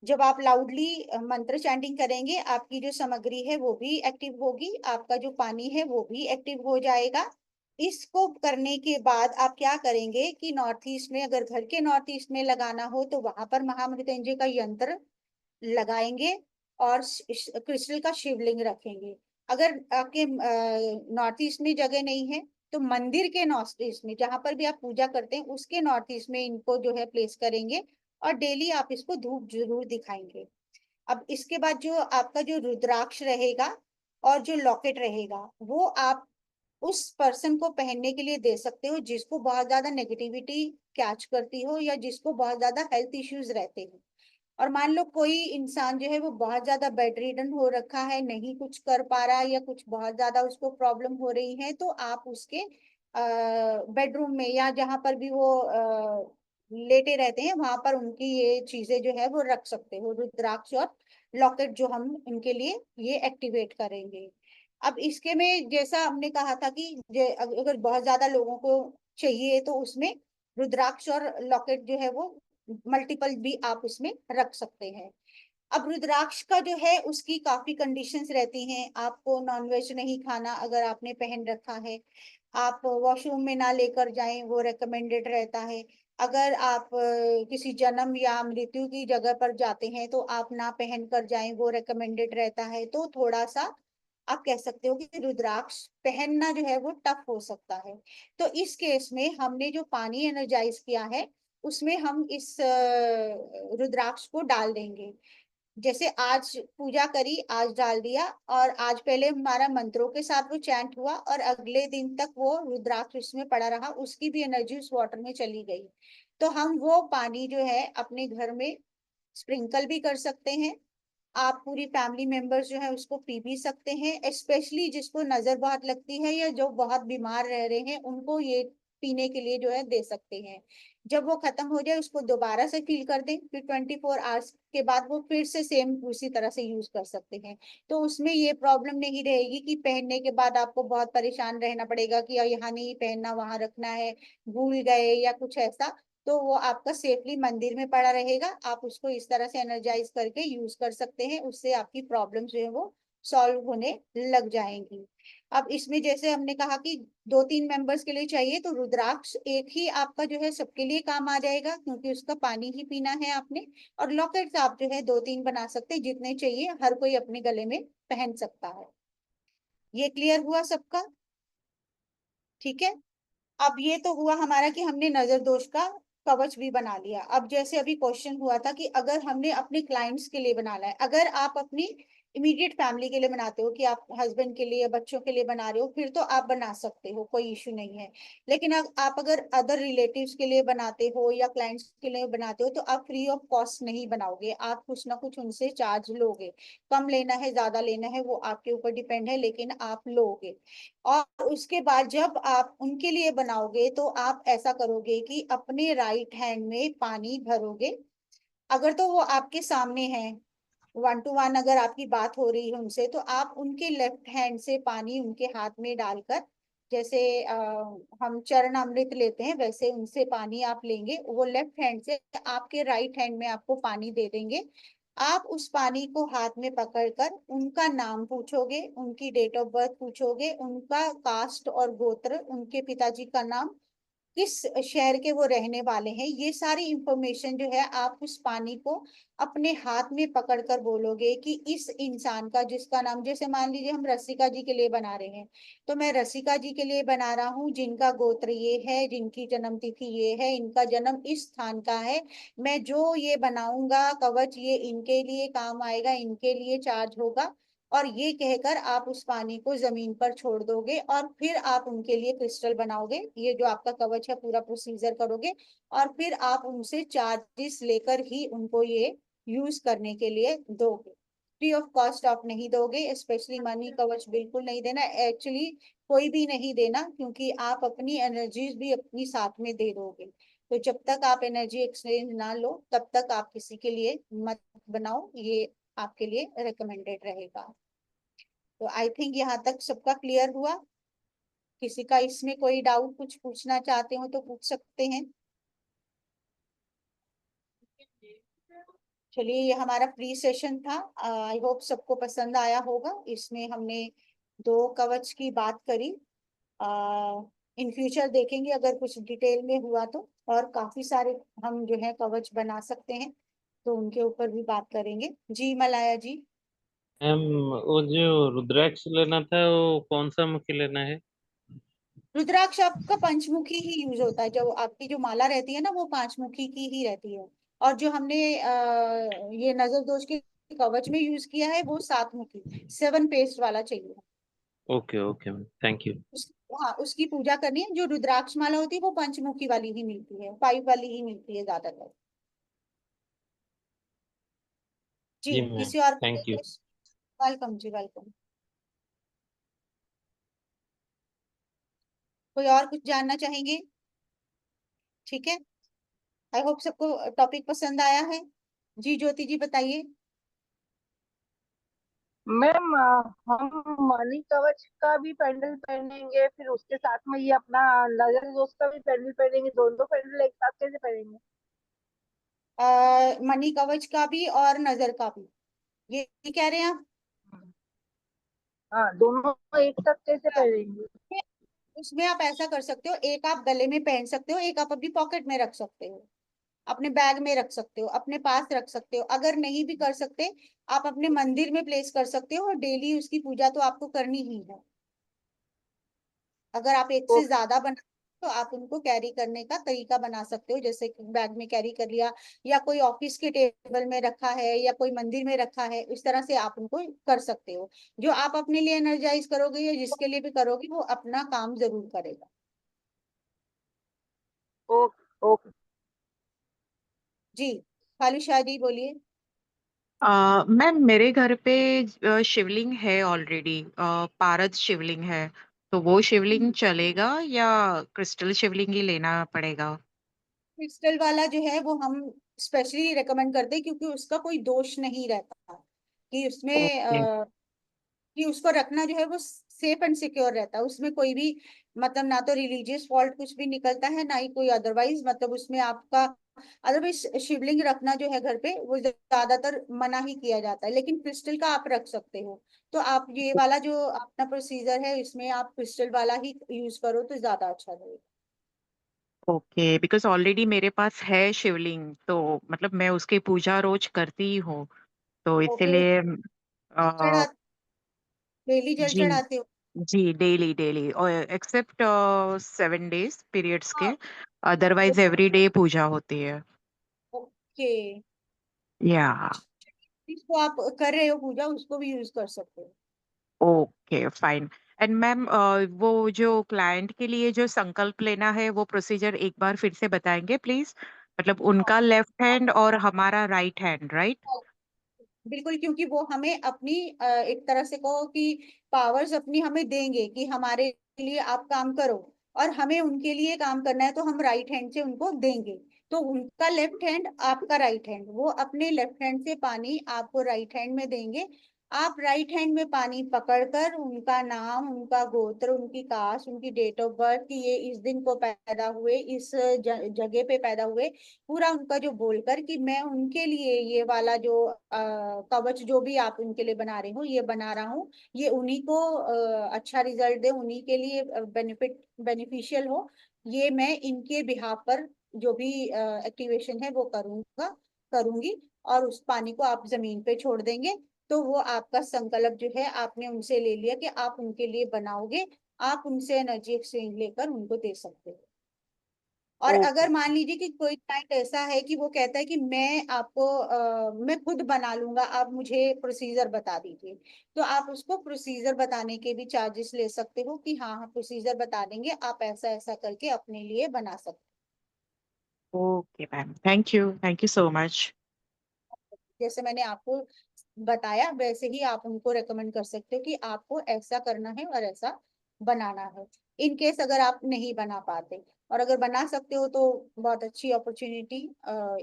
[SPEAKER 1] जब आप लाउडली मंत्र चैंटिंग करेंगे, आपकी जो सामग्री है वो भी एक्टिव होगी, आपका जो पानी है वो भी एक्टिव हो जाएगा। इसको करने के बाद आप क्या करेंगे कि नॉर्थ ईस्ट में, अगर घर के नॉर्थ ईस्ट में लगाना हो तो वहां पर महामृत्युंजय का यंत्र लगाएंगे और क्रिस्टल का शिवलिंग रखेंगे। अगर आपके नॉर्थ ईस्ट में जगह नहीं है तो मंदिर के नॉर्थ ईस्ट में, जहां पर भी आप पूजा करते हैं उसके नॉर्थ ईस्ट में इनको जो है प्लेस करेंगे, और डेली आप इसको धूप जरूर दिखाएंगे। अब इसके बाद जो आपका जो रुद्राक्ष रहेगा और जो लॉकेट रहेगा वो आप उस पर्सन को पहनने के लिए दे सकते हो जिसको बहुत ज्यादा नेगेटिविटी कैच करती हो, या जिसको बहुत ज्यादा हेल्थ इश्यूज रहते हो। और मान लो कोई इंसान जो है वो बहुत ज्यादा बेड रिडन हो रखा है, नहीं कुछ कर पा रहा है, या कुछ बहुत ज्यादा उसको प्रॉब्लम हो रही है, तो आप उसके बेडरूम में या जहां पर भी वो लेटे रहते हैं वहां पर उनकी ये चीजें जो है वो रख सकते हो, रुद्राक्ष और लॉकेट जो हम उनके लिए ये एक्टिवेट करेंगे। अब इसके में जैसा हमने कहा था कि अगर बहुत ज्यादा लोगों को चाहिए तो उसमें रुद्राक्ष और लॉकेट जो है वो मल्टीपल भी आप उसमें रख सकते हैं। अब रुद्राक्ष का जो है उसकी काफी कंडीशंस रहती हैं। आपको नॉनवेज नहीं खाना अगर आपने पहन रखा है, आप वॉशरूम में ना लेकर जाएं वो रेकमेंडेड रहता है। अगर आप किसी जन्म या मृत्यु की जगह पर जाते हैं तो आप ना पहन कर जाएं, वो रेकमेंडेड रहता है। तो थोड़ा सा आप कह सकते हो कि रुद्राक्ष पहनना जो है वो टफ हो सकता है। तो इस केस में हमने जो पानी एनर्जाइज किया है उसमें हम इस रुद्राक्ष को डाल देंगे। जैसे आज पूजा करी, आज डाल दिया, और आज पहले हमारा मंत्रों के साथ वो चैंट हुआ और अगले दिन तक वो रुद्राक्ष उसमें पड़ा रहा, उसकी भी एनर्जी उस वाटर में चली गई। तो हम वो पानी जो है अपने घर में स्प्रिंकल भी कर सकते हैं। आप पूरी फैमिली मेंबर्स जो है उसको पी भी सकते हैं। स्पेशली जिसको नजर बहुत लगती है या जो बहुत बीमार रह रहे हैं उनको ये पीने के लिए जो है दे सकते हैं। जब वो खत्म हो जाए उसको दोबारा से फिल कर दें, फिर 24 आवर्स के बाद वो फिर से सेम उसी तरह से यूज कर सकते हैं। तो उसमें ये प्रॉब्लम नहीं रहेगी कि पहनने के बाद आपको बहुत परेशान रहना पड़ेगा कि यहाँ नहीं पहनना वहां रखना है, भूल गए या कुछ ऐसा। तो वो आपका सेफली मंदिर में पड़ा रहेगा, आप उसको इस तरह से एनर्जाइज करके यूज कर सकते हैं, उससे आपकी प्रॉब्लम जो है वो सॉल्व होने लग जाएंगी। अब इसमें जैसे हमने कहा कि 2-3 मेंबर्स के लिए चाहिए, तो रुद्राक्ष एक ही आपका जो है सबके लिए काम आ जाएगा क्योंकि उसका पानी ही पीना है आपने। और लॉकेट्स आप जो है 2-3 बना सकते हैं, जितने चाहिए हर कोई अपने गले में पहन सकता है। ये क्लियर हुआ सबका? ठीक है। अब ये तो हुआ हमारा कि हमने नजर दोष का कवच भी बना लिया। अब जैसे अभी क्वेश्चन हुआ था कि अगर हमने अपने क्लाइंट्स के लिए बनाना है, अगर आप अपनी इमीडिएट फैमिली के लिए बनाते हो कि आप हस्बैंड के लिए बच्चों के लिए बना रहे हो, फिर तो आप बना सकते हो, कोई इशू नहीं है। लेकिन आप अगर अदर रिलेटिव्स के लिए बनाते हो या क्लाइंट्स के लिए बनाते हो तो आप फ्री ऑफ कॉस्ट नहीं बनाओगे, आप कुछ ना कुछ उनसे चार्ज लोगे। कम लेना है ज्यादा लेना है वो आपके ऊपर डिपेंड है, लेकिन आप लोगे। और उसके बाद जब आप उनके लिए बनाओगे तो आप ऐसा करोगे कि अपने राइट हैंड में पानी भरोगे। अगर तो वो आपके सामने है, 1 to 1 अगर आपकी बात हो रही है उनसे, तो आप उनके लेफ्ट हैंड से पानी उनके हाथ में डालकर जैसे हम चरण अमृत लेते हैं वैसे उनसे पानी आप लेंगे, वो लेफ्ट हैंड से आपके राइट हैंड में आपको पानी दे देंगे। आप उस पानी को हाथ में पकड़कर उनका नाम पूछोगे, उनकी डेट ऑफ बर्थ पूछोगे, उनका कास्ट और गोत्र, उनके पिताजी का नाम, किस शहर के वो रहने वाले हैं, ये सारी इंफॉर्मेशन जो है आप उस पानी को अपने हाथ में पकड़कर बोलोगे कि इस इंसान का, जिसका नाम, जैसे मान लीजिए हम रसिका जी के लिए बना रहे हैं, तो मैं रसिका जी के लिए बना रहा हूँ, जिनका गोत्र ये है, जिनकी जन्म तिथि ये है, इनका जन्म इस स्थान का है, मैं जो ये बनाऊंगा कवच ये इनके लिए काम आएगा, इनके लिए चार्ज होगा। और ये कहकर आप उस पानी को जमीन पर छोड़ दोगे और फिर आप उनके लिए क्रिस्टल बनाओगे, ये जो आपका कवच है पूरा प्रोसीजर करोगे, और फिर आप उनसे चार्जेस लेकर ही उनको ये यूज करने के लिए दोगे। फ्री ऑफ कॉस्ट आप नहीं दोगे, स्पेशली मनी कवच बिल्कुल नहीं देना, एक्चुअली कोई भी नहीं देना, क्योंकि आप अपनी एनर्जीज भी अपनी साथ में दे दोगे। तो जब तक आप एनर्जी एक्सचेंज ना लो तब तक आप किसी के लिए मत बनाओ, ये आपके लिए रिकमेंडेड रहेगा। तो आई थिंक यहाँ तक सबका क्लियर हुआ। किसी का इसमें कोई डाउट कुछ पूछना चाहते हो तो पूछ सकते हैं। चलिए, ये हमारा प्री सेशन था, आई होप सबको पसंद आया होगा। इसमें हमने 2 कवच की बात करी, इन फ्यूचर देखेंगे अगर कुछ डिटेल में हुआ तो, और काफी सारे हम जो है कवच बना सकते हैं, तो उनके ऊपर भी बात करेंगे। जी मलाया जी।
[SPEAKER 8] मैम, वो जो रुद्राक्ष लेना था वो कौन सा मुखी लेना है?
[SPEAKER 1] रुद्राक्ष आपका पंचमुखी ही यूज होता है, जो आपकी जो माला रहती है ना वो 5 मुखी की ही रहती है। और जो हमने ये नजर दोष के कवच में यूज किया है वो 7 मुखी 7 पेस्ट वाला चाहिए।
[SPEAKER 8] Okay okay ma'am, thank you.
[SPEAKER 1] हाँ, उसकी पूजा करनी है। जो रुद्राक्ष माला होती है वो पंचमुखी वाली ही मिलती है, 5 वाली ही मिलती है ज्यादातर। जी,
[SPEAKER 8] जी मैम,
[SPEAKER 1] किसी और
[SPEAKER 8] थैंक यू।
[SPEAKER 1] वेलकम जी, वेलकम। कोई और कुछ जानना चाहेंगे? ठीक है, आई होप सबको टॉपिक पसंद आया है। जी ज्योति जी बताइए।
[SPEAKER 2] मैम हम मणि कवच का भी पेंडल पहनेंगे, फिर उसके साथ में ये अपना नजर दोस्त का भी पेंडल पहनेंगे, दोनों पेंडल एक साथ कैसे पहनेंगे?
[SPEAKER 1] मणि कवच का भी और नजर का भी, ये कह रहे हैं आप?
[SPEAKER 2] हाँ, दोनों एक साथ कैसे पहनेंगे?
[SPEAKER 1] उसमें आप ऐसा कर सकते हो, एक आप गले में पहन सकते हो, एक आप अपनी पॉकेट में रख सकते हो, अपने बैग में रख सकते हो, अपने पास रख सकते हो। अगर नहीं भी कर सकते, आप अपने मंदिर में प्लेस कर सकते हो, और डेली उसकी पूजा तो आपको करनी ही है। अगर आप एक से
[SPEAKER 2] ओके
[SPEAKER 1] ज्यादा बना तो आप उनको कैरी करने का तरीका बना सकते हो, जैसे कि बैग में कैरी कर लिया, या कोई ऑफिस के टेबल में रखा है, या कोई मंदिर में रखा है, इस तरह से आप उनको कर सकते हो। जो आप अपने लिए एनर्जाइज करोगे या जिसके लिए भी करोगे वो अपना काम जरूर करेगा।
[SPEAKER 2] Okay okay.
[SPEAKER 1] जी खाली शादी बोलिए।
[SPEAKER 9] मैम, मेरे घर पे शिवलिंग है ऑलरेडी, पारद शिवलिंग है। तो वो शिवलिंग चलेगा या क्रिस्टल शिवलिंग ही लेना पड़ेगा?
[SPEAKER 1] क्रिस्टल वाला जो है वो हम स्पेशली रेकमेंड करते हैं, क्योंकि उसका कोई दोष नहीं रहता, कि उसमें
[SPEAKER 9] ओके
[SPEAKER 1] कि उसको रखना जो है वो सेफ एंड सिक्योर रहता है। उसमें कोई भी मतलब ना तो रिलीजियस फॉल्ट कुछ भी निकलता है, ना ही कोई अदरवाइज, मतलब उसमें आपका अदरवाइज शिवलिंग रखना जो है घर पे वो ज्यादातर मना ही किया जाता है, लेकिन क्रिस्टल का आप रख सकते हो। तो आप ये वाला जो अपना प्रोसीजर है इसमें आप क्रिस्टल वाला ही यूज करो तो ज्यादा अच्छा रहेगा।
[SPEAKER 9] ओके, बिकॉज ऑलरेडी मेरे पास है शिवलिंग, तो मतलब मैं उसकी पूजा रोज करती ही हूँ, तो
[SPEAKER 1] ओके,
[SPEAKER 9] इसीलिए
[SPEAKER 1] चढ़ा डेली जल
[SPEAKER 9] जी
[SPEAKER 1] चढ़ाते हो?
[SPEAKER 9] जी, डेली डेली, और एक्सेप्ट 7 डेज पीरियड्स के,
[SPEAKER 1] हाँ,
[SPEAKER 9] अदरवाइज एवरी डे पूजा होती है।
[SPEAKER 1] ओके।
[SPEAKER 9] या
[SPEAKER 1] जिसको आप कर रहे हो पूजा उसको भी यूज कर सकते हो।
[SPEAKER 9] Okay fine. एंड मैम, वो जो क्लाइंट के लिए जो संकल्प लेना है वो प्रोसीजर एक बार फिर से बताएंगे प्लीज? मतलब उनका लेफ्ट हैंड और हमारा राइट हैंड, राइट?
[SPEAKER 1] बिल्कुल, क्योंकि वो हमें अपनी एक तरह से कहो कि पावर्स अपनी हमें देंगे कि हमारे लिए आप काम करो, और हमें उनके लिए काम करना है तो हम राइट हैंड से उनको देंगे। तो उनका लेफ्ट हैंड आपका राइट हैंड, वो अपने लेफ्ट हैंड से पानी आपको राइट हैंड में देंगे, आप राइट हैंड में पानी पकड़कर उनका नाम, उनका गोत्र, उनकी कास्ट, उनकी डेट ऑफ बर्थ, कि ये इस दिन को पैदा हुए, इस जगह पे पैदा हुए, पूरा उनका जो बोलकर कि मैं उनके लिए ये वाला जो कवच जो भी आप उनके लिए बना रहे हो ये बना रहा हूँ, ये उन्हीं को अच्छा रिजल्ट दे, उन्हीं के लिए बेनिफिशियल हो, ये मैं इनके बिहाफ पर जो भी एक्टिवेशन है वो करूंगी। और उस पानी को आप जमीन पे छोड़ देंगे, तो वो आपका संकल्प जो है आपने उनसे ले लिया कि आप उनके लिए बनाओगे, आप उनसे एनर्जी एक्सचेंज लेकर उनको दे सकते हो। और
[SPEAKER 7] ओके
[SPEAKER 1] अगर मान लीजिए कि कोई क्लाइंट ऐसा है कि वो कहता है कि मैं आपको मैं खुद बना लूंगा, आप मुझे प्रोसीजर बता दीजिए, तो आप उसको प्रोसीजर बताने के भी चार्जेस ले सकते हो कि हाँ हाँ प्रोसीजर बता देंगे, आप ऐसा ऐसा करके अपने लिए बना सकते
[SPEAKER 9] okay ma'am, thank you so much.
[SPEAKER 1] हो। जैसे मैंने आपको बताया वैसे ही आप उनको रेकमेंड कर सकते हो कि आपको ऐसा करना है और ऐसा बनाना है। इन केस अगर आप नहीं बना पाते, और अगर बना सकते हो तो बहुत अच्छी अपॉर्चुनिटी,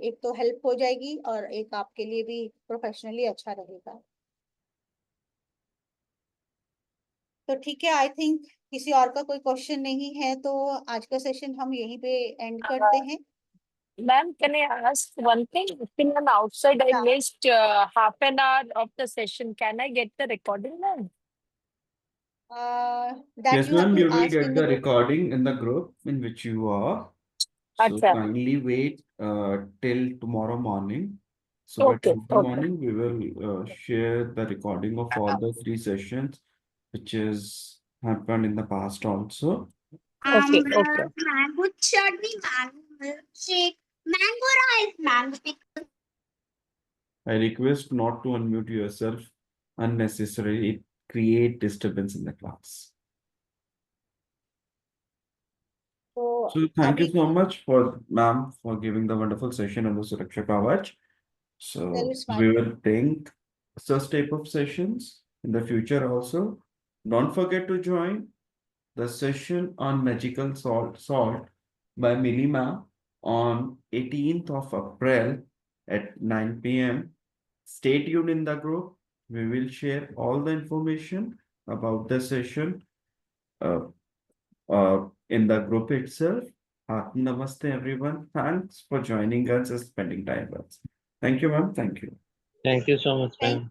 [SPEAKER 1] एक तो हेल्प हो जाएगी और एक आपके लिए भी प्रोफेशनली अच्छा रहेगा। तो ठीक है, आई थिंक किसी और का कोई क्वेश्चन नहीं है, तो आज का सेशन हम यहीं पे एंड करते हैं।
[SPEAKER 10] Ma'am, can I ask one thing? Still I'm outside. I
[SPEAKER 1] Yeah.
[SPEAKER 10] missed half an hour of the session. Can I get the recording, ma'am?
[SPEAKER 1] That
[SPEAKER 4] Yes,
[SPEAKER 1] you have
[SPEAKER 4] ma'am,
[SPEAKER 1] to
[SPEAKER 4] you will
[SPEAKER 1] ask
[SPEAKER 4] get
[SPEAKER 1] in
[SPEAKER 4] the
[SPEAKER 1] the group.
[SPEAKER 4] recording in the group in which you are. So
[SPEAKER 10] Acha.
[SPEAKER 4] kindly wait till tomorrow morning. So by
[SPEAKER 10] Okay,
[SPEAKER 4] tomorrow
[SPEAKER 10] okay.
[SPEAKER 4] morning, we will share the recording of all the 3 sessions, which is happened in the past also.
[SPEAKER 10] Okay, okay.
[SPEAKER 11] Mango chutney, mango milkshake, mango rice, mango pickle.
[SPEAKER 4] I request not to unmute yourself unnecessarily. It create disturbance in the class.
[SPEAKER 1] तो
[SPEAKER 4] So thank you
[SPEAKER 1] अभी
[SPEAKER 4] so much for ma'am for giving the wonderful session on the Suraksha Kavach. So
[SPEAKER 1] that is fine.
[SPEAKER 4] we will bring such type of sessions in the future also. Don't forget to join the session on magical salt by Millie ma'am on 18th of April at 9 p.m. Stay tuned in the group. We will share all the information about the session in the group itself. Namaste everyone. Thanks for joining us and spending time with us. Thank you, ma'am. Thank you.
[SPEAKER 8] Thank you so much,
[SPEAKER 1] Thank
[SPEAKER 8] ma'am.